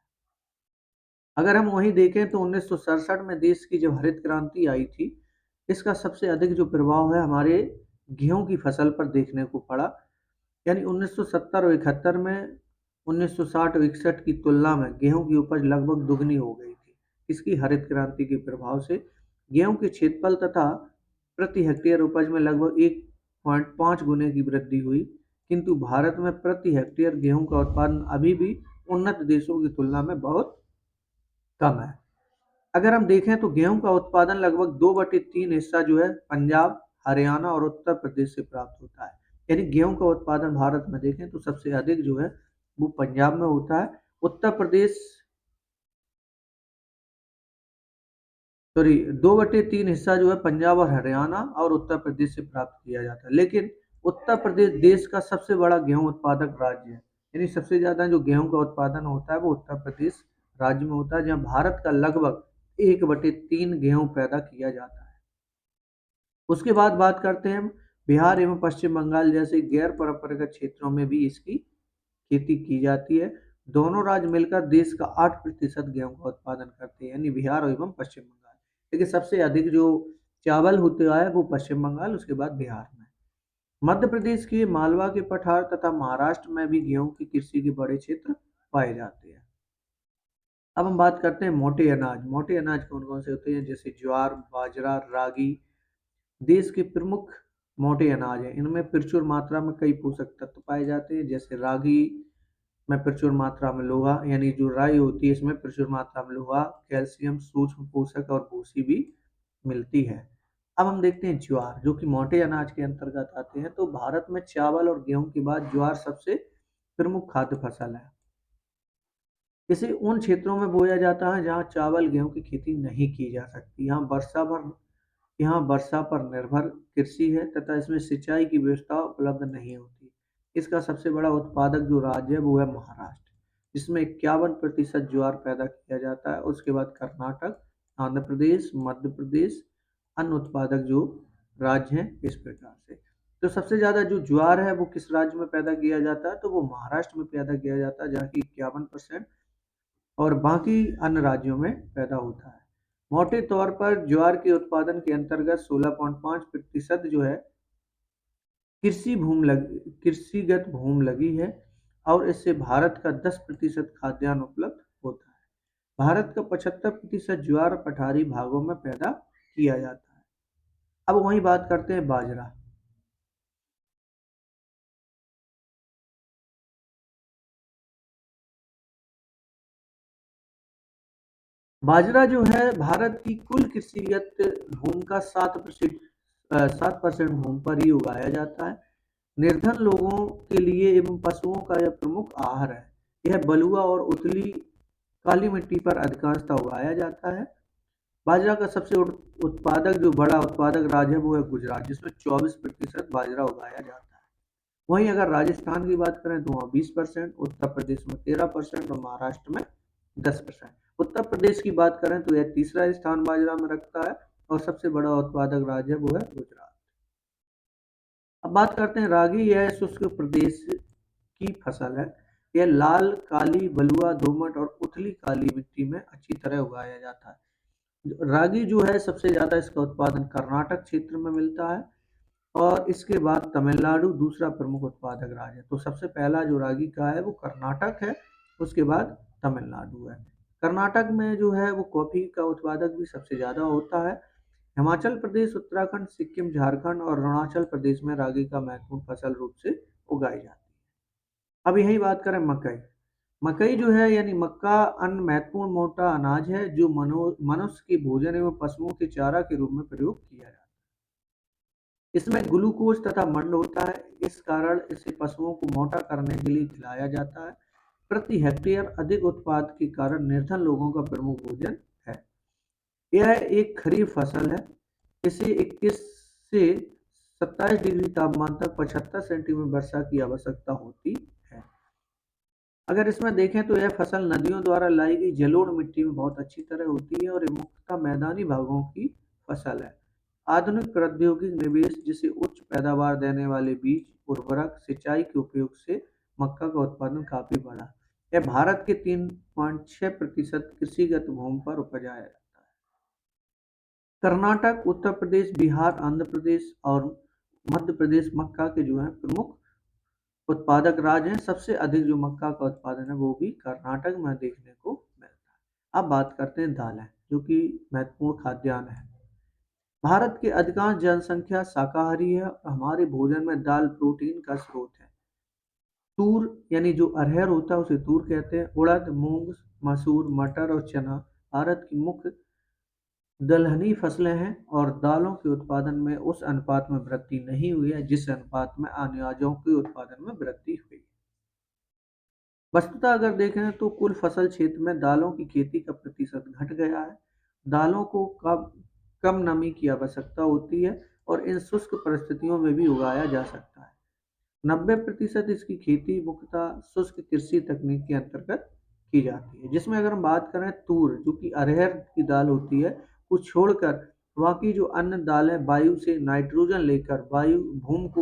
अगर हम वहीं देखें तो 1967 में देश की जब हरित क्रांति आई थी, इसका सबसे अधिक जो प्रभाव है हमारे गेहूं की फसल पर देखने को पड़ा। यानी 1970 और 71 में 1960 और 61 की तुलना में गेहूं की उपज लगभग दुगनी हो गई थी। इसकी हरित क्रांति के प्रभाव से गेहूं के क्षेत्रफल तथा प्रति हेक्टेयर उपज में लगभग 1.5 गुने की वृद्धि हुई। किंतु भारत में प्रति हेक्टेयर गेहूं का उत्पादन अभी भी उन्नत देशों की तुलना में बहुत कम है। अगर हम देखें तो गेहूं का उत्पादन लगभग 2/3 हिस्सा जो है पंजाब, हरियाणा और उत्तर प्रदेश से प्राप्त होता है। यानी गेहूं का उत्पादन भारत में देखें तो सबसे अधिक जो है वो पंजाब में होता है। उत्तर प्रदेश, सॉरी, 2/3 हिस्सा जो है पंजाब और हरियाणा और उत्तर प्रदेश से प्राप्त किया जाता है। लेकिन उत्तर प्रदेश देश का सबसे बड़ा गेहूं उत्पादक राज्य है। यानी सबसे ज्यादा जो गेहूं का उत्पादन होता है वो उत्तर प्रदेश राज्य में होता है, जहाँ भारत का लगभग 1/3 गेहूं पैदा किया जाता है। उसके बाद बात करते हैं हम बिहार एवं पश्चिम बंगाल जैसे गैर परंपरागत क्षेत्रों में भी इसकी खेती की जाती है। दोनों राज्य मिलकर देश का 8% गेहूं का उत्पादन करते हैं, यानी बिहार एवं पश्चिम बंगाल। लेकिन सबसे अधिक जो चावल होता है वो पश्चिम बंगाल, उसके बाद बिहार में। मध्य प्रदेश के मालवा के पठार तथा महाराष्ट्र में भी गेहूं की कृषि के बड़े क्षेत्र पाए जाते हैं। अब हम बात करते हैं मोटे अनाज। मोटे अनाज कौन कौन से होते हैं, जैसे ज्वार, बाजरा, रागी देश के प्रमुख मोटे अनाज हैं। इनमें प्रचुर मात्रा में कई पोषक तत्व पाए जाते हैं, जैसे रागी में प्रचुर मात्रा में लोहा, यानी जो राई होती है इसमें प्रचुर मात्रा में लोहा, कैल्शियम, सूक्ष्म पोषक और भूसी भी मिलती है। अब हम देखते हैं ज्वार, जो कि मोटे अनाज के अंतर्गत आते हैं। तो भारत में चावल और गेहूं के बाद ज्वार सबसे प्रमुख खाद्य फसल है। इसे उन क्षेत्रों में बोया जाता है जहां चावल गेहूं की खेती नहीं की जा सकती। यहाँ वर्षा पर निर्भर कृषि है तथा इसमें सिंचाई की व्यवस्था उपलब्ध नहीं होती। इसका सबसे बड़ा उत्पादक जो राज्य है वो है महाराष्ट्र, जिसमें 51% ज्वार पैदा किया जाता है। उसके बाद कर्नाटक, आंध्र प्रदेश, मध्य प्रदेश, अन्य उत्पादक जो राज्य हैं इस प्रकार से। तो सबसे ज्यादा जो ज्वार है वो किस राज्य में पैदा किया जाता है, तो वो महाराष्ट्र में पैदा किया जाता है, जहाँ की 51%, और बाकी अन्य राज्यों में पैदा होता है। मोटे तौर पर ज्वार के उत्पादन के अंतर्गत 16.5% जो है कृषिगत भूमि लगी है और इससे भारत का 10% खाद्यान्न उपलब्ध होता है। भारत का 75% ज्वार पठारी भागों में पैदा किया जाता है। अब वही बात करते हैं बाजरा। बाजरा जो है भारत की कुल कृषिगत भूमि का 7% भूमि पर ही उगाया जाता है। निर्धन लोगों के लिए एवं पशुओं का यह प्रमुख आहार है। यह बलुआ और उथली काली मिट्टी पर अधिकांशतः उगाया जाता है। बाजरा का सबसे उत्पादक जो बड़ा उत्पादक राज्य है वो है गुजरात, जिसमें 24% बाजरा उगाया जाता है। वहीं अगर राजस्थान की बात करें तो वहाँ 20%, उत्तर प्रदेश में 13% और महाराष्ट्र में 10%। उत्तर प्रदेश की बात करें तो यह तीसरा स्थान बाजरा में रखता है और सबसे बड़ा उत्पादक राज्य वो है गुजरात। अब बात करते हैं रागी। यह शुष्क प्रदेश की फसल है। यह लाल, काली, बलुआ, दोमट और उथली काली मिट्टी में अच्छी तरह उगाया जाता है। रागी जो है सबसे ज्यादा इसका उत्पादन कर्नाटक क्षेत्र में मिलता है और इसके बाद तमिलनाडु दूसरा प्रमुख उत्पादक राज्य है। तो सबसे पहला जो रागी का है वो कर्नाटक है, उसके बाद तमिलनाडु है। कर्नाटक में जो है वो कॉफी का उत्पादक भी सबसे ज्यादा होता है। हिमाचल प्रदेश, उत्तराखंड, सिक्किम, झारखंड और अरुणाचल प्रदेश में रागी का महत्वपूर्ण फसल रूप से उगाई जाती है। अब यही बात करें मकई। मकई जो है यानी मक्का अन्न महत्वपूर्ण मोटा अनाज है जो मनुष्य के भोजन एवं पशुओं के चारा के रूप में प्रयोग किया जाता है। इसमें ग्लूकोज तथा मंड होता है, इस कारण इसे पशुओं को मोटा करने के लिए खिलाया जाता है। प्रति हेक्टेयर अधिक उत्पाद के कारण निर्धन लोगों का प्रमुख भोजन है। यह एक खरीफ फसल है। इसे 21 से 27 डिग्री तापमान तक 75 सेंटीमीटर वर्षा की आवश्यकता होती है। अगर इसमें देखें तो यह फसल नदियों द्वारा लाई गई जलोढ़ मिट्टी में बहुत अच्छी तरह होती है और ये मुख्यतः मैदानी भागों की फसल है। आधुनिक प्रौद्योगिक निवेश जिसे उच्च पैदावार देने वाले बीज, उर्वरक, सिंचाई के उपयोग से मक्का का उत्पादन काफी बढ़ा। यह भारत के 3.6% कृषिगत भूमि पर उपजाया जाता है। कर्नाटक, उत्तर प्रदेश, बिहार, आंध्र प्रदेश और मध्य प्रदेश मक्का के जो है प्रमुख उत्पादक राज्य हैं। सबसे अधिक जो मक्का का उत्पादन है वो भी कर्नाटक में देखने को मिलता है। अब बात करते हैं दालें, जो कि महत्वपूर्ण खाद्यान्न है। भारत की अधिकांश जनसंख्या शाकाहारी है और हमारे भोजन में दाल प्रोटीन का स्रोत है। तूर यानी जो अरहर होता है उसे तूर कहते हैं। उड़द, मूंग, मसूर, मटर और चना भारत की मुख्य दलहनी फसलें हैं और दालों के उत्पादन में उस अनुपात में वृद्धि नहीं हुई है जिस अनुपात में अनाजों के उत्पादन में वृद्धि हुई। वस्तुतः अगर देखें तो कुल फसल क्षेत्र में दालों की खेती का प्रतिशत घट गया है। दालों को कम नमी की आवश्यकता होती है और इन शुष्क परिस्थितियों में भी उगाया जा सकता है। 90% इसकी खेती मुख्यतः शुष्क कृषि तकनीक के अंतर्गत की जाती है, जिसमें अगर हम बात करें तूर जो कि अरहर की दाल होती है को छोड़कर बाकी जो अन्य दालें वायु से नाइट्रोजन लेकर वायु भूमि को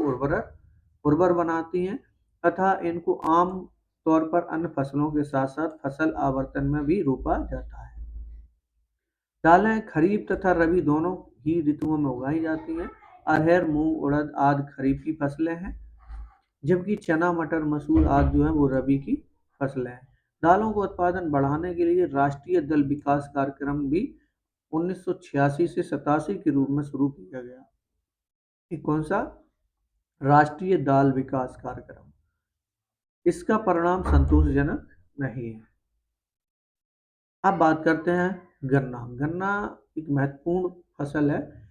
उर्वर बनाती हैं तथा इनको आम तौर पर अन्य फसलों के साथ साथ फसल आवर्तन में भी रोपा जाता है। दालें खरीफ तथा रबी दोनों ही ऋतुओं में उगाई जाती हैं। अरहर, मूंग, उड़द आदि खरीफ की फसलें हैं, जबकि चना, मटर, मसूर आदि जो है वो रबी की फसलें हैं। दालों का उत्पादन बढ़ाने के लिए राष्ट्रीय दल विकास कार्यक्रम भी 1986 से 87 के रूप में शुरू किया गया। ये कौन सा? राष्ट्रीय दाल विकास कार्यक्रम। इसका परिणाम संतोषजनक नहीं है। अब बात करते हैं गन्ना। गन्ना एक महत्वपूर्ण फसल है।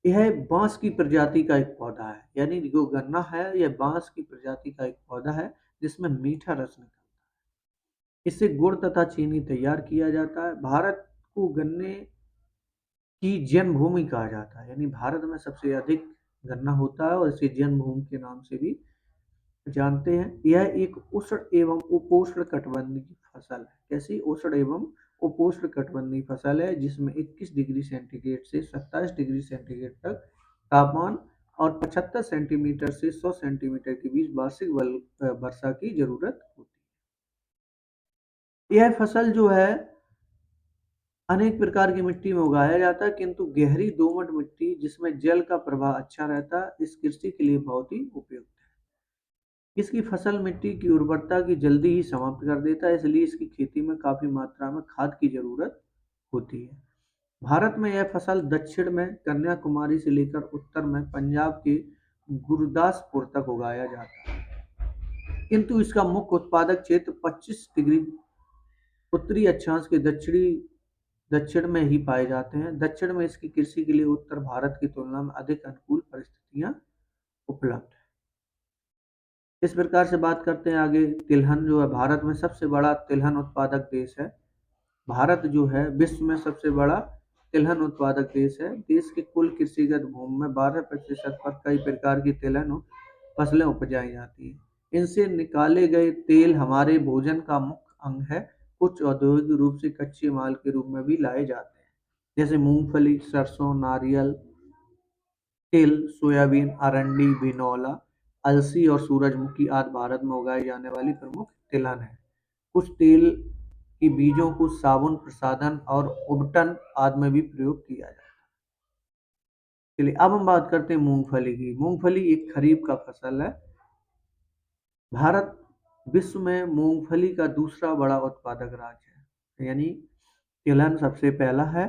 यह बांस की प्रजाति का एक पौधा है, यानी जो गन्ना है यह बांस की प्रजाति का एक पौधा है जिसमें मीठा रस निकलता है। इससे गुड़ तथा चीनी तैयार किया जाता है। भारत को गन्ने की जन्मभूमि कहा जाता है, यानी भारत में सबसे अधिक गन्ना होता है और इसे जन्मभूमि के नाम से भी जानते हैं। यह एक उष्ण एवं उपोष्ण कटिबंधीय की फसल है। कैसी? उष्ण एवं उपोष्ण कटिबंधीय फसल है जिसमें 21 डिग्री सेंटीग्रेड से 27 डिग्री सेंटीग्रेड तक तापमान और 75 सेंटीमीटर से 100 सेंटीमीटर के बीच वार्षिक वर्षा की जरूरत होती है। यह फसल जो है अनेक प्रकार की मिट्टी में उगाया जाता है, किंतु गहरी दोमट मिट्टी जिसमें जल का प्रवाह अच्छा रहता है इस कृषि के लिए बहुत ही उपयुक्त है। इसकी फसल मिट्टी की उर्वरता की जल्दी ही समाप्त कर देता है, इसलिए इसकी खेती में काफी मात्रा में खाद की जरूरत होती है। भारत में यह फसल दक्षिण में कन्याकुमारी से लेकर उत्तर में पंजाब के गुरदासपुर तक उगाया जाता है, किंतु इसका मुख्य उत्पादक क्षेत्र 25 डिग्री उत्तरी अक्षांश के दक्षिणी दक्षिण में ही पाए जाते हैं। दक्षिण में इसकी कृषि के लिए उत्तर भारत की तुलना में अधिक अनुकूल परिस्थितियां उपलब्ध है। इस प्रकार से बात करते हैं आगे। तिलहन जो है भारत में सबसे बड़ा तिलहन उत्पादक देश है। भारत जो है विश्व में सबसे बड़ा तिलहन उत्पादक देश है। देश के कुल कृषिगत भूमि में 12% पर कई प्रकार की तिलहन फसलें उपजाई जाती हैं। इनसे निकाले गए तेल हमारे भोजन का मुख्य अंग है। कुछ औद्योगिक रूप से कच्चे माल के रूप में भी लाए जाते हैं, जैसे मूंगफली, सरसों, नारियल तिल, सोयाबीन, अरंडी, बिनौला, अलसी और सूरजमुखी आदि भारत में उगाई जाने वाली प्रमुख तिलहन है। कुछ तेल की बीजों को साबुन, प्रसाधन और उबटन आदि में भी प्रयोग किया जाता है। चलिए अब हम बात करते हैं मूंगफली की। मूंगफली एक खरीफ का फसल है। भारत विश्व में मूंगफली का दूसरा बड़ा उत्पादक राज्य है, यानी तिलहन सबसे पहला है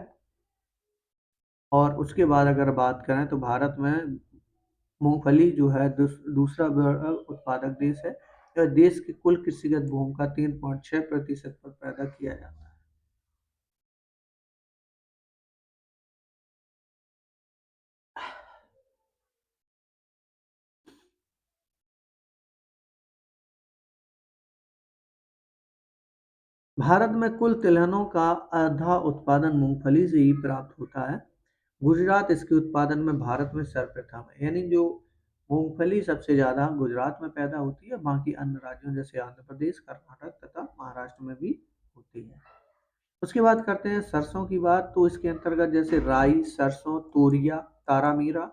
और उसके बाद अगर बात करें तो भारत में मूंगफली जो है दूसरा बड़ा उत्पादक देश है। यह देश की कुल कृषिगत भूमि का 3.6% पर पैदा किया जाता है। भारत में कुल तिलहनों का आधा उत्पादन मूंगफली से ही प्राप्त होता है। गुजरात इसके उत्पादन में भारत में सर्वप्रथम है, यानी जो मूंगफली सबसे ज़्यादा गुजरात में पैदा होती है, बाकी अन्य राज्यों जैसे आंध्र प्रदेश, कर्नाटक तथा महाराष्ट्र में भी होती है। उसके बाद करते हैं सरसों की बात। तो इसके अंतर्गत जैसे राई, सरसों, तोरिया, तारामीरा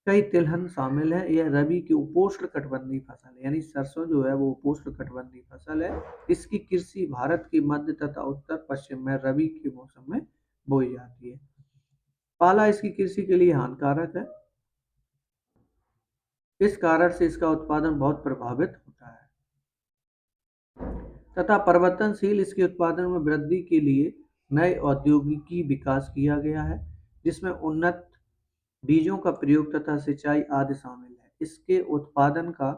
कई तिलहन शामिल है। यह रबी की उपोष्ण कटिबंधीय फसल है, यानी सरसों जो है वो उपोष्ण कटिबंधीय फसल है। इसकी कृषि भारत के मध्य तथा उत्तर पश्चिम में रबी के मौसम में बोई जाती है। पाला इसकी कृषि के लिए हानिकारक है, इस कारण से इसका उत्पादन बहुत प्रभावित होता है तथा परिवर्तनशील इसके उत्पादन में वृद्धि के लिए नए औद्योगिकी विकास किया गया है, जिसमें उन्नत बीजों का प्रयोग तथा सिंचाई आदि शामिल है। इसके उत्पादन का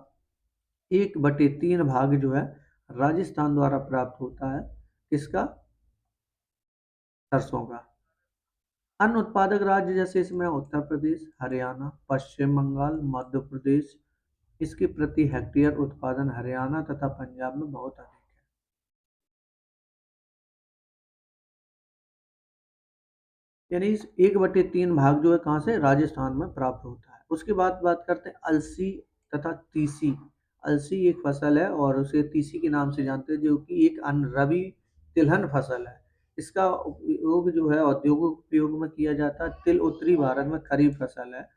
1/3 भाग जो है राजस्थान द्वारा प्राप्त होता है। किसका? सरसों का। अन्य उत्पादक राज्य जैसे इसमें उत्तर प्रदेश, हरियाणा, पश्चिम बंगाल, मध्य प्रदेश। इसके प्रति हेक्टेयर उत्पादन हरियाणा तथा पंजाब में बहुत अधिक है। यानी इस 1/3 भाग जो है कहाँ से? राजस्थान में प्राप्त होता है। उसके बाद बात करते हैं अलसी तथा तीसी। अलसी एक फसल है और उसे तीसी के नाम से जानते हैं, जो कि एक अनरबी तिलहन फसल है। इसका उपयोग जो है औद्योगिक उपयोग में किया जाता है। तिल उत्तरी भारत में खरीफ फसल है,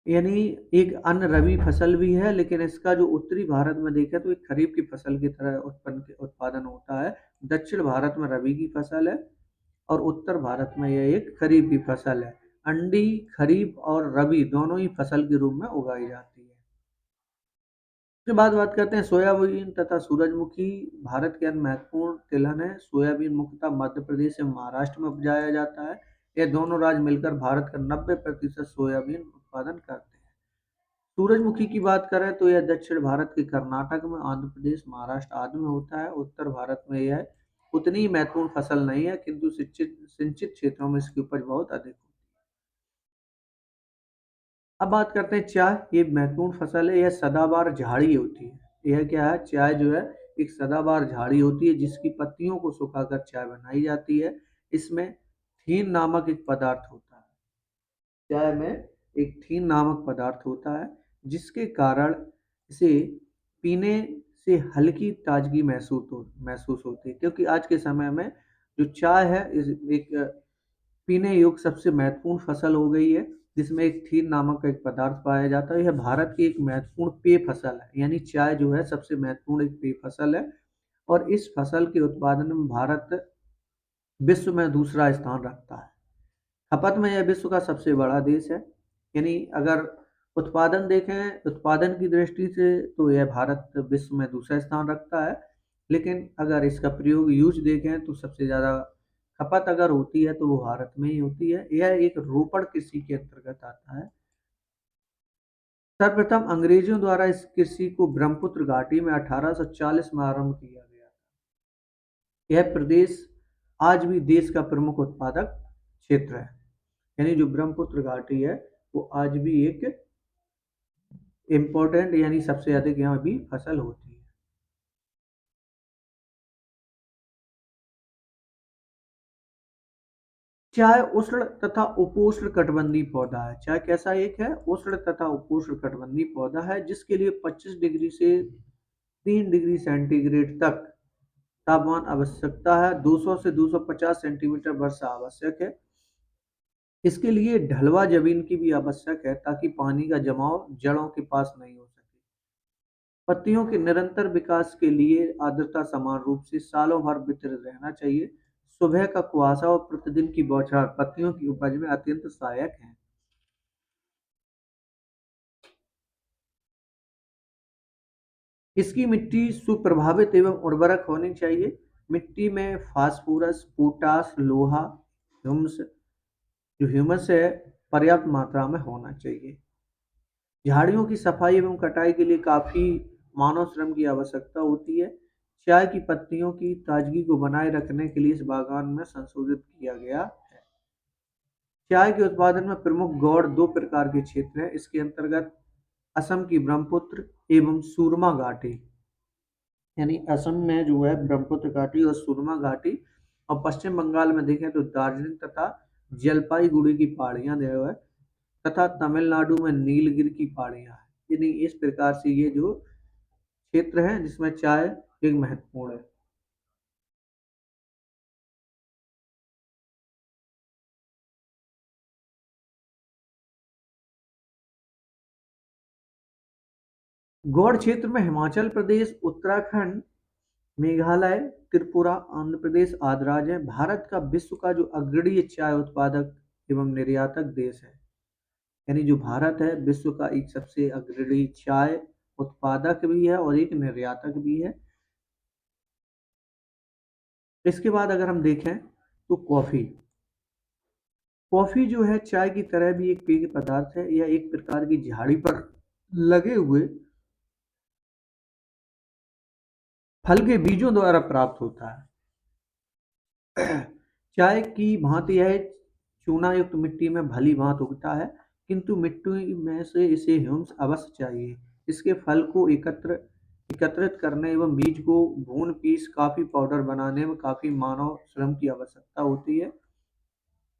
यानी एक अन्य रबी फसल भी है, लेकिन इसका जो उत्तरी भारत में देखें तो एक खरीफ की फसल की तरह उत्पादन होता है। दक्षिण भारत में रबी की फसल है और उत्तर भारत में यह एक खरीफ की फसल है। अंडी खरीफ और रबी दोनों ही फसल के रूप में उगाई जाती है। उसके बाद बात करते हैं सोयाबीन तथा सूरजमुखी। भारत के अन्य महत्वपूर्ण तिलहन है। सोयाबीन मुख्यतः मध्य प्रदेश से महाराष्ट्र में उपजाया जाता है। ये दोनों राज्य मिलकर भारत का 90% सोयाबीन उत्पादन करते हैं। सूरजमुखी की बात करें तो यह दक्षिण भारत के कर्नाटक में, आंध्र प्रदेश, महाराष्ट्र आदि में होता है। उत्तर भारत में यह उतनी ही महत्वपूर्ण फसल नहीं है, किंतु सिंचित सिंचित क्षेत्रों में इसकी उपज बहुत अधिक होती है। अब बात करते हैं चाय। ये महत्वपूर्ण फसल है। यह सदाबहार झाड़ी होती है। यह क्या है? चाय जो है एक सदाबहार झाड़ी होती है, जिसकी पत्तियों को सुखाकर चाय बनाई जाती है। इसमें थीन नामक एक पदार्थ होता है। चाय में एक थीन नामक पदार्थ होता है, जिसके कारण इसे पीने से हल्की ताजगी महसूस होती है, क्योंकि आज के समय में जो चाय है इस एक पीने योग्य सबसे महत्वपूर्ण फसल हो गई है, जिसमें एक थीन नामक एक पदार्थ पाया जाता है। यह भारत की एक महत्वपूर्ण पेय फसल है, यानी चाय जो है सबसे महत्वपूर्ण एक पेय फसल है और इस फसल के उत्पादन में भारत विश्व में दूसरा स्थान रखता है। खपत में यह विश्व का सबसे बड़ा देश है, यानी अगर उत्पादन देखें, उत्पादन की दृष्टि से तो यह भारत विश्व में दूसरा स्थान रखता है, लेकिन अगर इसका प्रयोग यूज देखें तो सबसे ज़्यादा खपत अगर होती है तो वो भारत में ही होती है। यह एक रोपड़ कृषि के अंतर्गत आता है। सर्वप्रथम अंग्रेजों द्वारा इस कृषि को ब्रह्मपुत्र घाटी में 1840 में आरंभ किया गया। यह प्रदेश आज भी देश का प्रमुख उत्पादक क्षेत्र है। यानी जो ब्रह्मपुत्र घाटी है वो आज भी एक इम्पोर्टेंट यानी सबसे अधिक यहाँ भी फसल होती है। चाय उष्ण तथा उपोष्ण कटिबंधीय पौधा है। चाय कैसा एक है? उष्ण तथा उपोष्ण कटिबंधीय पौधा है जिसके लिए 25 डिग्री से 3 डिग्री सेंटीग्रेड तक तापमान आवश्यकता है। 200 से 250 सेंटीमीटर वर्षा आवश्यक है। इसके लिए ढलवा जमीन की भी आवश्यक है ताकि पानी का जमाव जड़ों के पास नहीं हो सके। पत्तियों के निरंतर विकास के लिए आर्द्रता समान रूप से सालों भर वितरित रहना चाहिए। सुबह का कुआसा और प्रतिदिन की बौछार पत्तियों की उपज में अत्यंत सहायक है। इसकी मिट्टी सुप्रभावित एवं उर्वरक होनी चाहिए। मिट्टी में फास्फोरस, पोटास, लोहा, ह्यूमस जो ह्यूमस है पर्याप्त मात्रा में होना चाहिए। झाड़ियों की सफाई एवं कटाई के लिए काफी मानव श्रम की आवश्यकता होती है। चाय की पत्तियों की ताजगी को बनाए रखने के लिए इस बागान में संशोधित किया गया है। चाय के उत्पादन में प्रमुख गौड़ दो प्रकार के क्षेत्र हैं। इसके अंतर्गत असम की ब्रह्मपुत्र एवं सूरमा घाटी, यानी असम में जो है ब्रह्मपुत्र घाटी और सुरमा घाटी, और पश्चिम बंगाल में देखें तो दार्जिलिंग तथा जलपाईगुड़ी की पहाड़ियां जो है, तथा तमिलनाडु में नीलगिरी की पहाड़ियां हैं। यानी इस प्रकार से ये जो क्षेत्र है जिसमें चाय एक महत्वपूर्ण है। गौड़ क्षेत्र में हिमाचल प्रदेश, उत्तराखंड, मेघालय, त्रिपुरा, आंध्र प्रदेश आदि राज्य हैं। भारत का विश्व का जो अग्रणी चाय उत्पादक एवं निर्यातक देश है। यानी जो भारत है विश्व का एक सबसे अग्रणी चाय उत्पादक भी है और एक निर्यातक भी है। इसके बाद अगर हम देखें तो कॉफी, कॉफी जो है चाय की तरह भी एक पेय पदार्थ है। यह एक प्रकार की झाड़ी पर लगे हुए फल के बीजों द्वारा प्राप्त होता है। चाय की भांति यह चूना युक्त मिट्टी में भली भांत उगता है, किंतु मिट्टी में से इसे ह्यूमस अवश्य चाहिए। इसके फल को एकत्रित करने एवं बीज को भून पीस कॉफी पाउडर बनाने में काफी मानव श्रम की आवश्यकता होती है।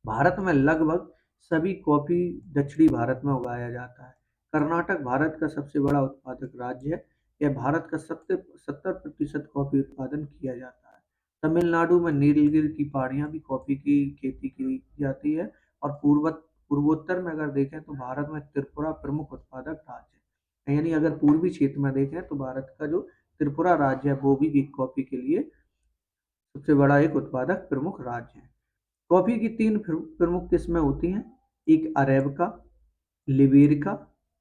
भारत में लगभग सभी कॉफी दक्षिणी भारत में उगाया जाता है। कर्नाटक भारत का सबसे बड़ा उत्पादक राज्य है। यह भारत का 70% कॉफी उत्पादन किया जाता है। तमिलनाडु में नीलगिरी की पहाड़ियां भी कॉफी की खेती की जाती है। और पूर्वोत्तर में अगर देखें तो भारत में त्रिपुरा प्रमुख उत्पादक राज्य है। यानी अगर पूर्वी क्षेत्र में देखें तो भारत का जो त्रिपुरा राज्य है वो भी कॉफी के लिए सबसे बड़ा एक उत्पादक प्रमुख राज्य है। कॉफी की तीन प्रमुख किस्में होती हैं, एक अरेबिका, लिबेरिका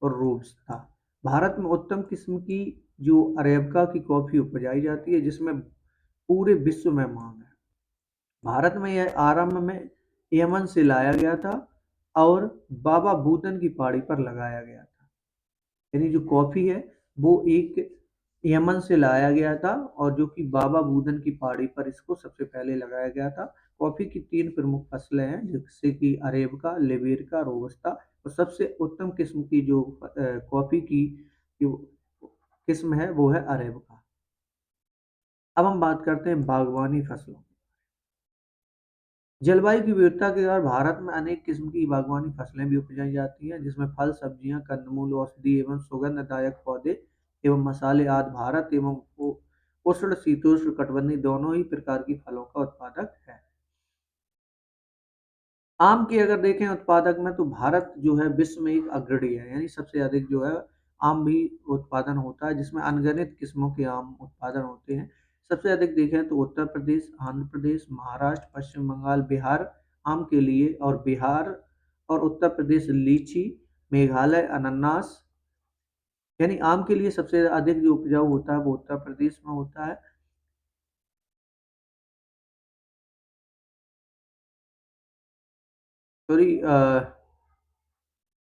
और रोबस्टा। भारत में उत्तम किस्म की जो अरेबिका की कॉफी उपजाई जाती है जिसमें पूरे विश्व में मांग है। भारत में यह आरंभ में यमन से लाया गया था और बाबा बूदन की पहाड़ी पर लगाया गया था। यानी जो कॉफी है वो एक यमन से लाया गया था और जो कि बाबा बूदन की पहाड़ी पर इसको सबसे पहले लगाया गया था। कॉफी की तीन प्रमुख फसलें हैं जिससे कि अरेबिका, लिबेरिका, रोबस्टा, और सबसे उत्तम किस्म की जो कॉफी की जो किस्म है वो है अरेबिका। अब हम बात करते हैं बागवानी फसलों। जलवायु की विविधता के कारण भारत में अनेक किस्म की बागवानी फसलें भी उपजाई जाती हैं जिसमें फल, सब्जियां, कंदमूल, औषधि एवं सुगंधदायक पौधे एवं मसाले आदि। भारत एवं उष्ण शीतोष्ण कटिबंधीय दोनों ही प्रकार की फलों का उत्पादक है। आम की अगर देखें उत्पादक में तो भारत जो है विश्व में एक अग्रणी है। यानी सबसे अधिक जो है आम भी उत्पादन होता है जिसमें अनगिनत किस्मों के आम उत्पादन होते हैं। सबसे अधिक देखें तो उत्तर प्रदेश, आंध्र प्रदेश, महाराष्ट्र, पश्चिम बंगाल, बिहार आम के लिए, और बिहार और उत्तर प्रदेश लीची, मेघालय अनानास। यानी आम के लिए सबसे अधिक जो उपजाऊ होता है वो उत्तर प्रदेश में होता है। सॉरी,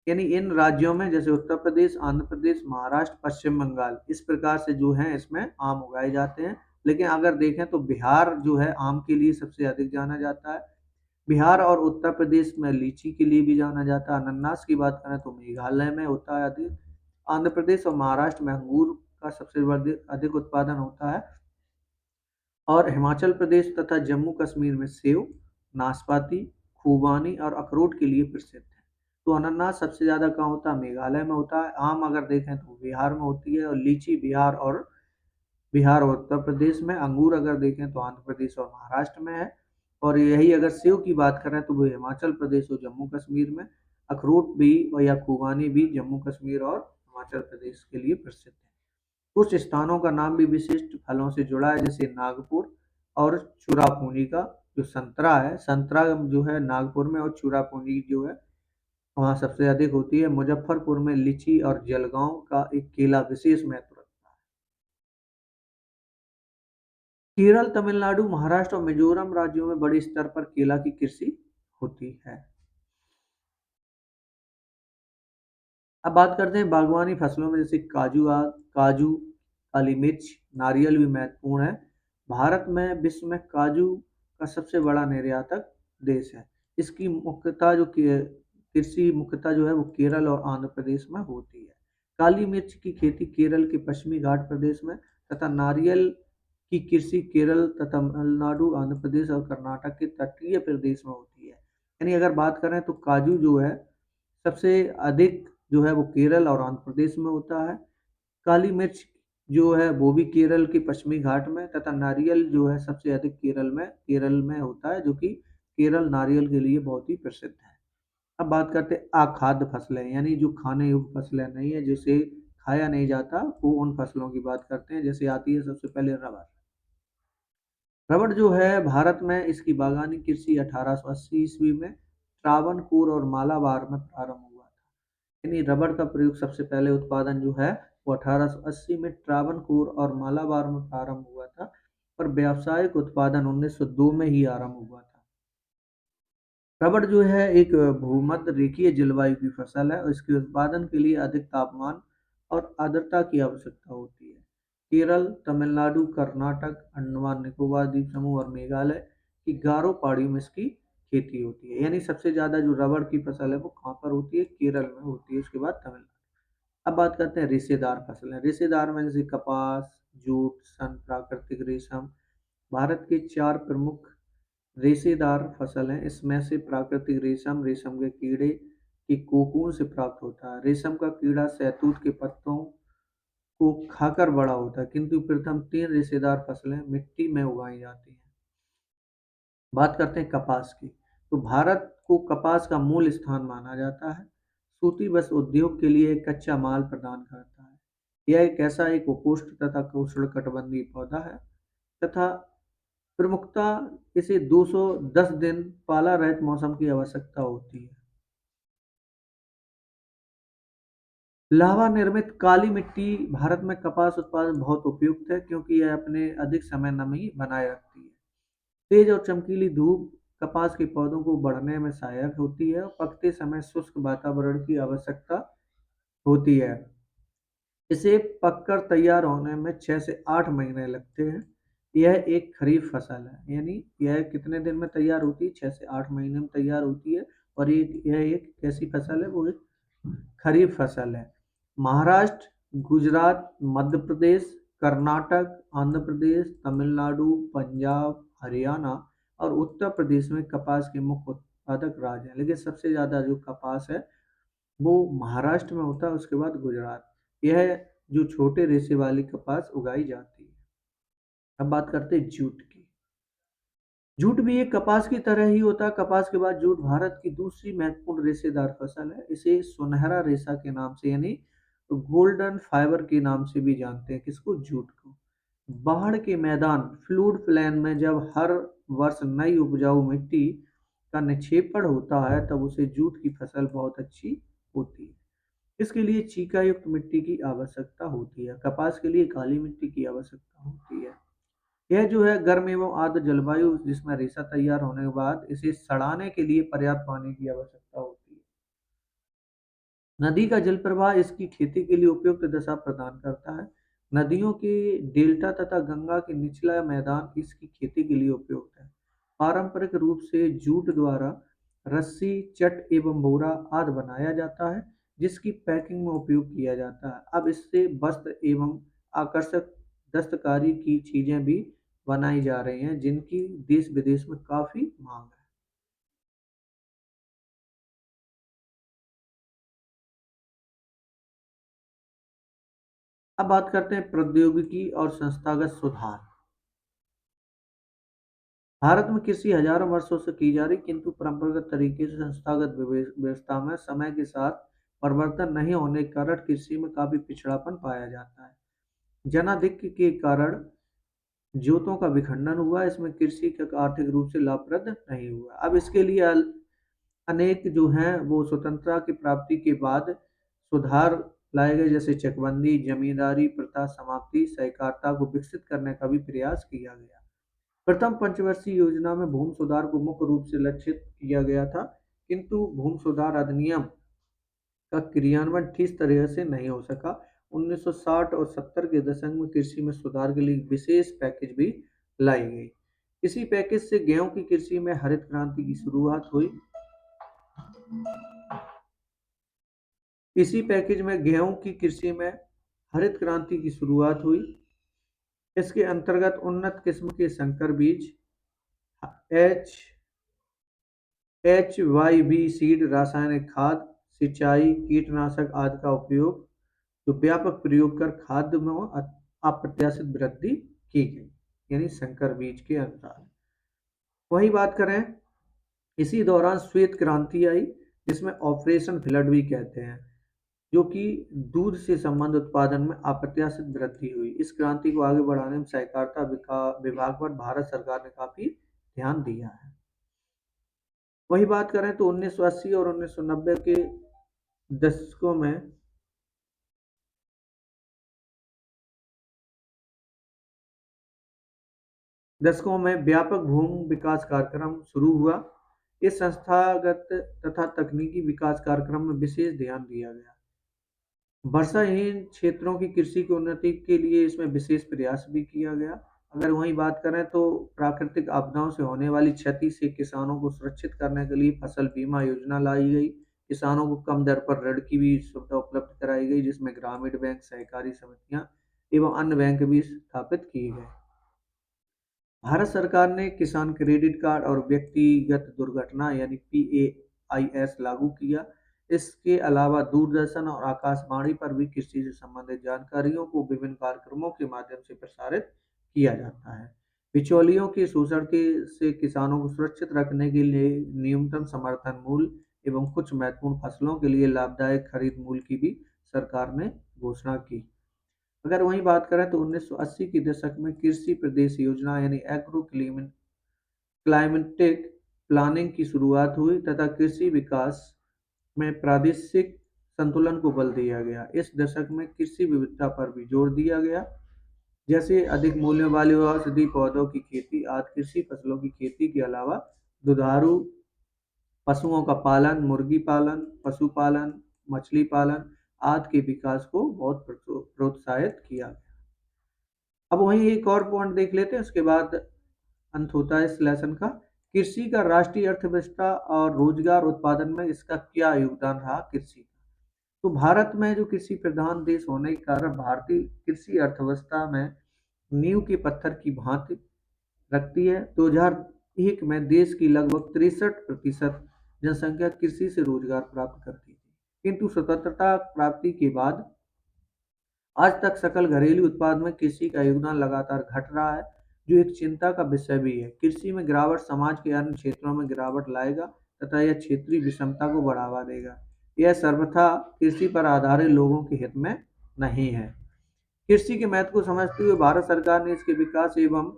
यानी इन राज्यों में जैसे उत्तर प्रदेश, आंध्र प्रदेश, महाराष्ट्र, पश्चिम बंगाल इस प्रकार से जो है इसमें आम उगाए जाते हैं। लेकिन अगर देखें तो बिहार जो है आम के लिए सबसे अधिक जाना जाता है। बिहार और उत्तर प्रदेश में लीची के लिए भी जाना जाता है। अनानास की बात करें तो मेघालय में होता है अधिक। आंध्र प्रदेश और महाराष्ट्र में अंगूर का सबसे अधिक उत्पादन होता है। और हिमाचल प्रदेश तथा जम्मू कश्मीर में सेब, नाशपाती, खूबानी और अखरोट के लिए प्रसिद्ध है। तो अनानास सबसे ज़्यादा कहाँ होता है? मेघालय में होता है। आम अगर देखें तो बिहार में होती है, और लीची बिहार और उत्तर प्रदेश में। अंगूर अगर देखें तो आंध्र प्रदेश और महाराष्ट्र में है। और यही अगर सेब की बात करें तो वो हिमाचल प्रदेश और जम्मू कश्मीर में। अखरोट भी और या खूबानी भी जम्मू कश्मीर और हिमाचल प्रदेश के लिए प्रसिद्ध है। कुछ स्थानों का नाम भी विशिष्ट फलों से जुड़ा है, जैसे नागपुर और चूरापूंजी का जो संतरा है, संतरा जो है नागपुर में, और चूरापूंजी जो है वहाँ सबसे अधिक होती है। मुजफ्फरपुर में लीची और जलगांव का एक केला विशेष महत्व रखता है। केरल, तमिलनाडु, महाराष्ट्र और मिजोरम राज्यों में बड़े स्तर पर केला की कृषि होती है। अब बात करते हैं बागवानी फसलों में, जैसे काजू, काली मिर्च, नारियल भी महत्वपूर्ण है। भारत में विश्व में काजू का सबसे बड़ा निर्यातक देश है। इसकी मुख्यतः कृषि मुख्यतः जो है वो केरल और आंध्र प्रदेश में होती है। काली मिर्च की खेती केरल के पश्चिमी घाट प्रदेश में, तथा नारियल की कृषि केरल तथा तमिलनाडु, आंध्र प्रदेश और कर्नाटक के तटीय प्रदेश में होती है। यानी अगर बात करें तो काजू जो है सबसे अधिक जो है वो केरल और आंध्र प्रदेश में होता है। काली मिर्च जो है वो भी केरल के पश्चिमी घाट में, तथा नारियल जो है सबसे अधिक केरल में होता है, जो कि केरल नारियल के लिए बहुत ही प्रसिद्ध है। अब बात करते हैं अखाद्य फसलें, यानी जो खाने योग्य फसलें नहीं है, जिसे खाया नहीं जाता, वो उन फसलों की बात करते हैं। जैसे आती है सबसे पहले रबर। रबड़ जो है भारत में इसकी बागानी कृषि 1880 ईस्वी में त्रावणकोर और मालाबार में प्रारंभ हुआ था। यानी रबड़ का प्रयोग सबसे पहले उत्पादन जो है वो 1880 में त्रावणकोर और मालाबार में प्रारंभ हुआ था, पर व्यावसायिक उत्पादन 1902 में ही आरंभ हुआ था। रबड़ जो है एक भूमध्य रेखीय जलवायु की फसल है, और इसके उत्पादन के लिए अधिक तापमान और आर्द्रता की आवश्यकता होती है। केरल, तमिलनाडु, कर्नाटक, अंडमान निकोबार द्वीप समूह और मेघालय की गारो पहाड़ियों में इसकी खेती होती है। यानी सबसे ज्यादा जो रबड़ की फसल है वो कहाँ पर होती है? केरल में होती है, उसके बाद तमिलनाडु। अब बात करते हैं रेशेदार फसलें। रेशेदार में जैसे कपास, जूट, सन, प्राकृतिक रेशम। भारत के चार प्रमुख रेशेदार फसल हैं। इसमें से प्राकृतिक रेशम रेशम के कीड़े की कोकून से प्राप्त होता है। रेशम का कीड़ा शहतूत के पत्तों को खाकर बड़ा होता है, किंतु प्रथम तीन रेशेदार फसलें मिट्टी में उगाई जाती हैं। बात करते हैं कपास की। तो भारत को कपास का मूल स्थान माना जाता है। सूती वस्त्र उद्योग के लिए एक कच्चा माल प्रदान करता है। यह एक ऐसा एक उपोष्ण तथा उष्णकटिबंधीय पौधा है, तथा प्रमुखतः इसे 210 दिन पाला रहित मौसम की आवश्यकता होती है। लावा निर्मित काली मिट्टी भारत में कपास उत्पादन बहुत उपयुक्त है, क्योंकि यह अपने अधिक समय नमी बनाए रखती है। तेज और चमकीली धूप कपास के पौधों को बढ़ने में सहायक होती है, और पकते समय शुष्क वातावरण की आवश्यकता होती है। इसे पककर तैयार होने में 6 से 8 महीने लगते हैं। यह एक खरीफ फसल है, यानी यह कितने दिन में तैयार होती है? 6 से 8 महीने में तैयार होती है। और यह एक कैसी फसल है? वो एक खरीफ फसल है। महाराष्ट्र, गुजरात, मध्य प्रदेश, कर्नाटक, आंध्र प्रदेश, तमिलनाडु, पंजाब, हरियाणा और उत्तर प्रदेश में कपास के मुख्य उत्पादक राज्य हैं। लेकिन सबसे ज़्यादा जो कपास है वो महाराष्ट्र में होता है, उसके बाद गुजरात। यह जो छोटे रेशे वाली कपास उगाई जाती है। अब बात करते हैं जूट की। जूट भी एक कपास की तरह ही होता है। कपास के बाद जूट भारत की दूसरी महत्वपूर्ण रेशेदार फसल है। इसे सुनहरा रेशा के नाम से, यानी गोल्डन फाइबर के नाम से भी जानते हैं। किसको? जूट को। बाढ़ के मैदान फ्लूड प्लेन में जब हर वर्ष नई उपजाऊ मिट्टी का निक्षेपण होता है, तब उसे जूट की फसल बहुत अच्छी होती है। इसके लिए चीका युक्त मिट्टी की आवश्यकता होती है। कपास के लिए काली मिट्टी की आवश्यकता होती है। यह जो है गर्म एवं आर्द्र जलवायु, जिसमें रेशा तैयार होने के बाद इसे सड़ाने के लिए पर्याप्त पानी की आवश्यकता होती है। नदी का जल प्रवाह इसकी खेती के लिए उपयुक्त दशा प्रदान करता है। नदियों के डेल्टा तथा गंगा के निचला मैदान इसकी खेती के लिए उपयुक्त है। पारंपरिक रूप से जूट द्वारा रस्सी, चट एवं बोरा आदि बनाया जाता है, जिसकी पैकिंग में उपयोग किया जाता है। अब इससे वस्त्र एवं आकर्षक दस्तकारी की चीजें भी बनाई जा रही हैं, जिनकी देश विदेश में काफी मांग है। अब बात करते हैं प्रौद्योगिकी और संस्थागत सुधार। भारत में कृषि हजारों वर्षों से की जा रही, किंतु परंपरागत तरीके से संस्थागत व्यवस्था में समय के साथ परिवर्तन नहीं होने के कारण कृषि में काफी पिछड़ापन पाया जाता है। जनाधिक्य के कारण जोतों का विखंडन हुआ, इसमें कृषि का आर्थिक रूप से लाभप्रद नहीं हुआ। अब इसके लिए अनेक जो हैं वो स्वतंत्रता की प्राप्ति के बाद सुधार लाए गए, जैसे चकबंदी, जमींदारी प्रथा समाप्ति, सहकारिता को विकसित करने का भी प्रयास किया गया। प्रथम पंचवर्षीय योजना में भूमि सुधार को मुख्य रूप से लक्षित किया गया था, किंतु भूमि सुधार अधिनियम का क्रियान्वयन ठीक तरह से नहीं हो सका। 1960 और 70 के दशक में कृषि में सुधार के लिए विशेष पैकेज भी लाई गई। इसी पैकेज से गेहूं की कृषि में हरित क्रांति की शुरुआत हुई। इसी पैकेज में गेहूं की कृषि में हरित क्रांति की शुरुआत हुई। इसके अंतर्गत उन्नत किस्म के संकर बीज, एच HYV सीड, रासायनिक खाद, सिंचाई, कीटनाशक आदि का उपयोग, तो व्यापक प्रयोग कर खाद्य में अप्रत्याशित वृद्धि की गई, यानी संकर बीज के अनुसार। वही बात करें, इसी दौरान श्वेत क्रांति आई, जिसमें ऑपरेशन फ्लड भी कहते हैं, जो कि दूध से संबंध उत्पादन में अप्रत्याशित वृद्धि हुई। इस क्रांति को आगे बढ़ाने में सहकारिता विभाग पर भारत सरकार ने काफी ध्यान दिया है। वही बात करें तो 1980 और 1990 के दशकों में व्यापक भूमि विकास कार्यक्रम शुरू हुआ। इस संस्थागत तथा तकनीकी विकास कार्यक्रम में विशेष ध्यान दिया गया। वर्षाहीन क्षेत्रों की कृषि की उन्नति के लिए इसमें विशेष प्रयास भी किया गया। अगर वहीं बात करें तो प्राकृतिक आपदाओं से होने वाली क्षति से किसानों को सुरक्षित करने के लिए फसल बीमा योजना लाई गई। किसानों को कम दर पर ऋण की भी सुविधा उपलब्ध कराई गई, जिसमें ग्रामीण बैंक, सहकारी समितियां एवं अन्य बैंक भी स्थापित किए गए। भारत सरकार ने किसान क्रेडिट कार्ड और व्यक्तिगत दुर्घटना यानी PAIS लागू किया। इसके अलावा दूरदर्शन और आकाशवाणी पर भी कृषि से संबंधित जानकारियों को विभिन्न कार्यक्रमों के माध्यम से प्रसारित किया जाता है। बिचौलियों के शोषण के से किसानों को सुरक्षित रखने के लिए न्यूनतम समर्थन मूल्य एवं कुछ महत्वपूर्ण फसलों के लिए लाभदायक खरीद मूल्य की भी सरकार ने घोषणा की। अगर वहीं बात करें तो 1980 के दशक में कृषि प्रदेश योजना यानी एग्रो क्लाइमेटिक प्लानिंग की शुरुआत हुई तथा कृषि विकास में प्रादेशिक संतुलन को बल दिया गया। इस दशक में कृषि विविधता पर भी जोर दिया गया, जैसे अधिक मूल्य वाले औषधि पौधों की खेती आदि। कृषि फसलों की खेती के अलावा दुधारू पशुओं का पालन, मुर्गी पालन, पशुपालन, मछली पालन आदि के विकास को बहुत प्रोत्साहित किया गया। अब वहीं एक और पॉइंट देख लेते हैं, उसके बाद अंत होता है इस लेसन का। कृषि का राष्ट्रीय अर्थव्यवस्था और रोजगार उत्पादन में इसका क्या योगदान रहा कृषि का। तो भारत में जो कृषि प्रधान देश होने के कारण भारतीय कृषि अर्थव्यवस्था में नींव के पत्थर की भांति रखती है। 2001 में देश की लगभग 63% जनसंख्या कृषि से रोजगार प्राप्त करती थी, किंतु स्वतंत्रता प्राप्ति के बाद आज तक सकल घरेलू उत्पाद में कृषि का योगदान लगातार घट रहा है, जो एक चिंता का विषय भी है। कृषि में गिरावट समाज के अन्य क्षेत्रों में गिरावट लाएगा तथा यह क्षेत्रीय विषमता को बढ़ावा देगा। यह सर्वथा कृषि पर आधारित लोगों के हित में नहीं है। कृषि के महत्व को समझते हुए भारत सरकार ने इसके विकास एवं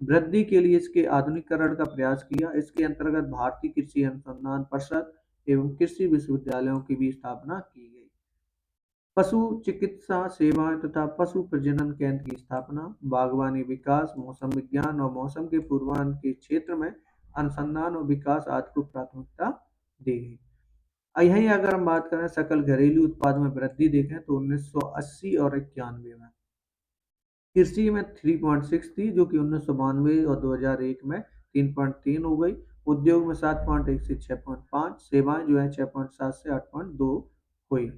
वृद्धि के लिए इसके आधुनिकीकरण का प्रयास किया। इसके अंतर्गत भारतीय कृषि अनुसंधान परिषद एवं कृषि विश्वविद्यालयों की भी स्थापना की गई। पशु चिकित्सा सेवाएं तथा पशु प्रजनन केंद्र की स्थापना, बागवानी विकास, मौसम विज्ञान और मौसम के पूर्वानुमान के क्षेत्र में अनुसंधान और विकास आदि को प्राथमिकता दी गई। यहीं अगर हम बात करें सकल घरेलू उत्पाद में वृद्धि देखें तो 1980 और 91 में कृषि में 3.6 थी, जो कि 1992 और 2001 में 3.3 हो गई। उद्योग में 7.1 से 6.5, सेवाएं जो है 6.7 से 8.2 हुई।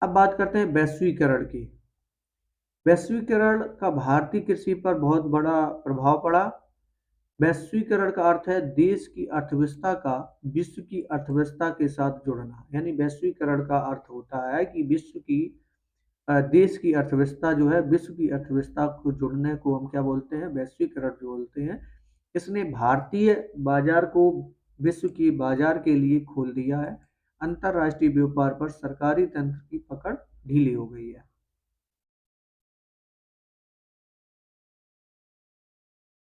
अब बात करते हैं वैश्वीकरण की। वैश्वीकरण का भारतीय कृषि पर बहुत बड़ा प्रभाव पड़ा। वैश्वीकरण का अर्थ है देश की अर्थव्यवस्था का विश्व की अर्थव्यवस्था के साथ जुड़ना। यानी वैश्वीकरण का अर्थ होता है कि विश्व की देश की अर्थव्यवस्था जो है विश्व की अर्थव्यवस्था को जुड़ने को हम क्या बोलते हैं, वैश्वीकरण जो बोलते हैं। इसने भारतीय बाजार को विश्व की बाजार के लिए खोल दिया है। अंतरराष्ट्रीय व्यापार पर सरकारी तंत्र की पकड़ ढीली हो गई है।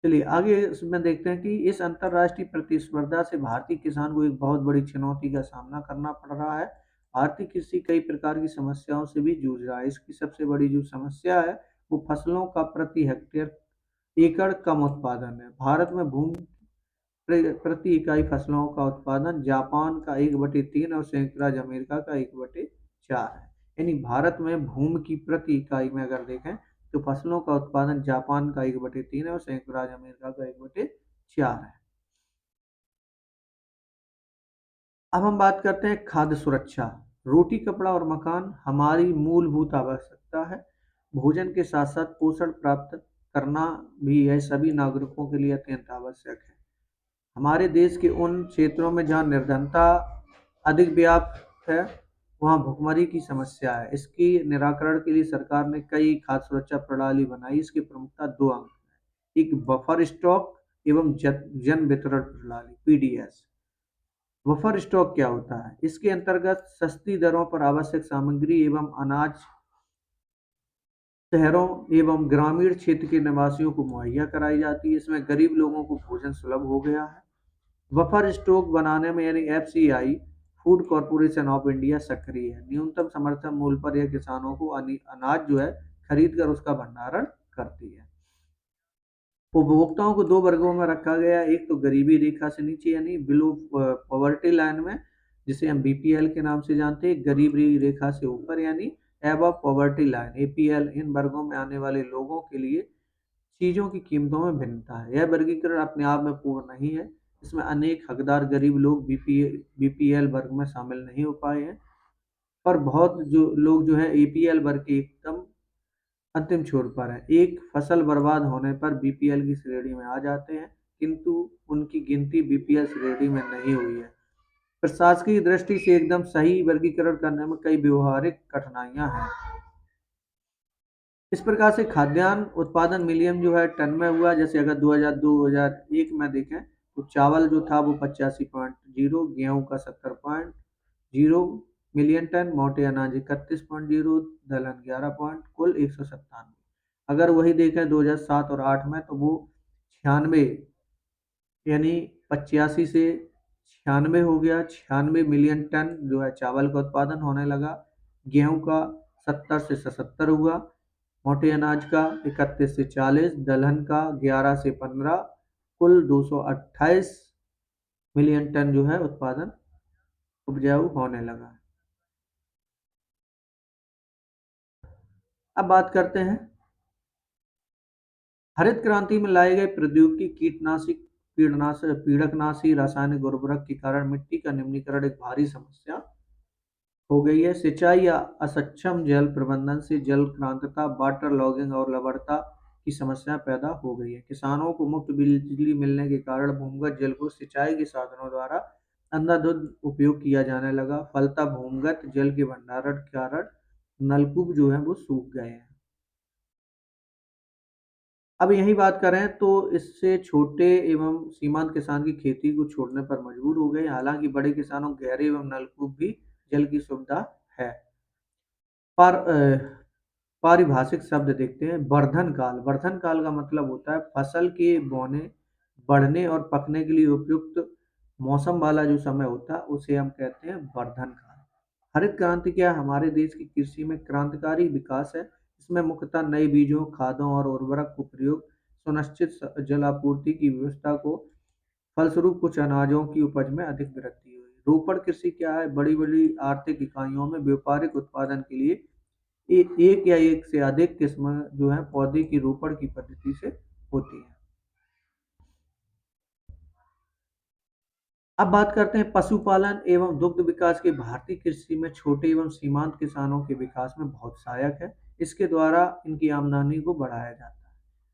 चलिए आगे इसमें देखते हैं कि इस अंतरराष्ट्रीय प्रतिस्पर्धा से भारतीय किसान को एक बहुत बड़ी चुनौती का सामना करना पड़ रहा है। भारतीय कृषि कई प्रकार की समस्याओं से भी जूझ रहा है। इसकी सबसे बड़ी जो समस्या है वो फसलों का प्रति हेक्टेयर एकड़ कम उत्पादन है। भारत में भूमि प्रति इकाई फसलों का उत्पादन जापान का 1/3 और संयुक्त राज्य अमेरिका का 1/4 है। यानी भारत में भूमि की प्रति इकाई में अगर देखें तो फसलों का उत्पादन जापान का 1/3 है और संयुक्त राज्य अमेरिका का 1/4 है। अब हम बात करते हैं खाद्य सुरक्षा। रोटी, कपड़ा और मकान हमारी मूलभूत आवश्यकता है। भोजन के साथ साथ पोषण प्राप्त करना भी यह सभी नागरिकों के लिए अत्यंत आवश्यक है। हमारे देश के उन क्षेत्रों में जहाँ निर्धनता अधिक व्याप्त है, वहाँ भुखमरी की समस्या है। इसकी निराकरण के लिए सरकार ने कई खाद्य सुरक्षा प्रणाली बनाई। इसकी प्रमुखता दो अंग है, एक बफर स्टॉक एवं जन वितरण प्रणाली पीडीएस। बफर स्टॉक क्या होता है? इसके अंतर्गत सस्ती दरों पर आवश्यक सामग्री एवं अनाज शहरों एवं ग्रामीण क्षेत्र के निवासियों को मुहैया कराई जाती है। इसमें गरीब लोगों को भोजन सुलभ हो गया है। बफर स्टॉक बनाने में यानी FCI food corporation of India सक्रिय है। न्यूनतम समर्थन मूल्य पर यह किसानों को अनाज जो है खरीद कर उसका भंडारण करती है। उपभोक्ताओं को दो वर्गों में रखा गया है। एक तो गरीबी रेखा से नीचे यानी बिलो पॉवर्टी लाइन में, जिसे हम बीपीएल के नाम से जानते हैं। गरीबी रेखा से ऊपर यानी एबव पॉवर्टी लाइन एपीएल। इन वर्गों में आने वाले लोगों के लिए चीजों की कीमतों में भिन्नता है। यह वर्गीकरण अपने आप में पूर्ण नहीं है। इसमें अनेक हकदार गरीब लोग बीपीएल वर्ग में शामिल नहीं हो पाए हैं, पर बहुत जो लोग जो है एपीएल वर्ग के एकदम अंतिम छोर पर है। एक फसल बर्बाद होने पर बीपीएल की श्रेणी में आ जाते हैं, किंतु उनकी गिनती बीपीएल श्रेणी में नहीं हुई है। प्रशासकीय दृष्टि से एकदम सही वर्गीकरण करने में कई व्यवहारिक कठिनाइयां हैं। इस प्रकार से खाद्यान्न उत्पादन मिलियन जो है टन में हुआ। जैसे अगर 2002-2001 में देखें तो चावल जो था वो 85.0, गेहूं का 70.0 मिलियन टन, मोटे अनाज 31.0, दलहन 11 पॉइंट, कुल 197। अगर वही देखें 2007 और 8 में तो वो 96 यानी 85 से 96 हो गया। 96 मिलियन टन जो है चावल का उत्पादन होने लगा। गेहूं का 70 से 77 हुआ, मोटे अनाज का 31 से 40, दलहन का 11 से 15, कुल 228 मिलियन टन जो है उत्पादन उपजाऊ होने लगा। अब बात करते हैं हरित क्रांति में लाए गए प्रौद्योगिकी कीटनाशी कीटनाशक पीड़कनाशी रासायनिक उर्वरक के कारण मिट्टी का निम्नीकरण एक भारी समस्या हो गई है। सिंचाई या असक्षम जल प्रबंधन से जल क्रांतता, वाटर लॉगिंग और लवणता की समस्या पैदा हो गई है। किसानों को मुफ्त बिजली मिलने के कारण भूमिगत जल को सिंचाई के साधनों द्वारा अंधाधुंध उपयोग किया जाने लगा। फलतः भूमिगत जल के भंडारण के कारण नलकूप जो है वो सूख गए हैं। अब यही बात करें तो इससे छोटे एवं सीमांत किसान की खेती को छोड़ने पर मजबूर हो गए। हालांकि बड़े किसानों गहरे एवं नलकूप भी जल की सुविधा है। पर पारिभाषिक शब्द देखते हैं। वर्धन काल। वर्धन काल का मतलब होता है फसल के बोने, बढ़ने और पकने के लिए उपयुक्त मौसम वाला जो समय होता है उसे हम कहते हैं वर्धन काल। हरित क्रांति क्या है? हमारे देश की कृषि में क्रांतिकारी विकास है। इसमें मुख्यतः नए बीजों, खादों और उर्वरक को प्रयोग, सुनिश्चित जल आपूर्ति की व्यवस्था को फलस्वरूप कुछ अनाजों की उपज में अधिक वृद्धि हुई। रोपण कृषि क्या है? बड़ी बड़ी आर्थिक इकाइयों में व्यापारिक उत्पादन के लिए एक या एक से अधिक किस्म जो है पौधे की रोपण की पद्धति से होती है। अब बात करते हैं पशुपालन एवं दुग्ध विकास की। भारतीय कृषि में छोटे एवं सीमांत किसानों के विकास में बहुत सहायक है। इसके द्वारा इनकी आमदनी को बढ़ाया जाता है।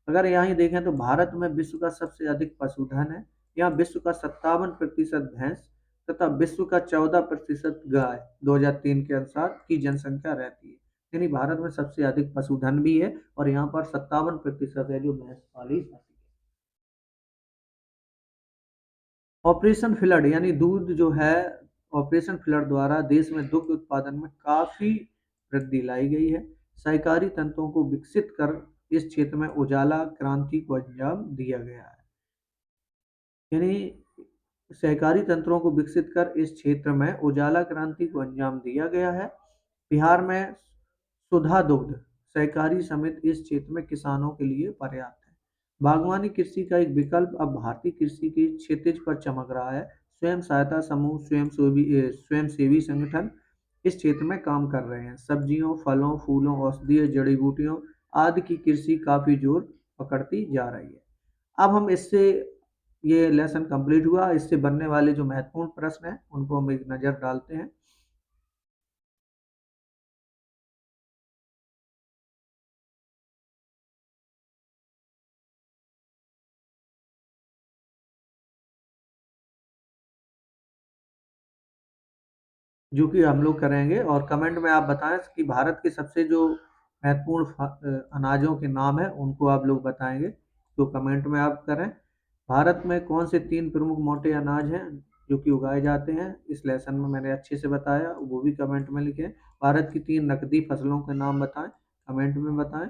अगर यहाँ देखें तो भारत में विश्व का सबसे अधिक पशुधन है। यहाँ विश्व का 57% भैंस तथा विश्व का 14% गाय 2003 के अनुसार की जनसंख्या रहती है। यानी भारत में सबसे अधिक पशुधन भी है और यहाँ पर 57% है जो भैंस पाली जाती है। ऑपरेशन फ्लड यानी दूध जो है, ऑपरेशन फ्लड द्वारा देश में दुग्ध उत्पादन में काफी वृद्धि लाई गई है। सहकारी तंत्रों को विकसित कर इस क्षेत्र में उजाला क्रांति को अंजाम दिया गया है। यानी सहकारी तंत्रों को विकसित कर इस क्षेत्र में उजाला क्रांति को अंजाम दिया गया है। बिहार में सुधा दुग्ध सहकारी समिति इस क्षेत्र में किसानों के लिए पर्याप्त है। बागवानी कृषि का एक विकल्प अब भारतीय कृषि की क्षितिज पर चमक रहा है। स्वयं सहायता समूह, स्वयंसेवी संगठन इस क्षेत्र में काम कर रहे हैं। सब्जियों, फलों, फूलों, औषधीय जड़ी बूटियों आदि की कृषि काफी जोर पकड़ती जा रही है। अब हम इससे ये लेसन कंप्लीट हुआ। इससे बनने वाले जो महत्वपूर्ण प्रश्न हैं उनको हम एक नज़र डालते हैं। जो कि हम लोग करेंगे और कमेंट में आप बताएं कि भारत के सबसे जो महत्वपूर्ण अनाजों के नाम है उनको आप लोग बताएंगे। तो कमेंट में आप करें। भारत में कौन से 3 प्रमुख मोटे अनाज हैं जो कि उगाए जाते हैं, इस लेसन में मैंने अच्छे से बताया, वो भी कमेंट में लिखें। भारत की 3 नकदी फसलों के नाम बताएं, कमेंट में बताएं।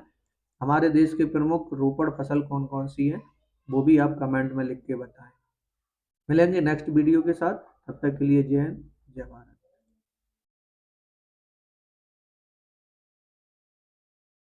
हमारे देश के प्रमुख रोपड़ फसल कौन कौन सी है वो भी आप कमेंट में लिख के बताएं। मिलेंगे नेक्स्ट वीडियो के साथ, तब तक के लिए जय हिंद, जय भारत।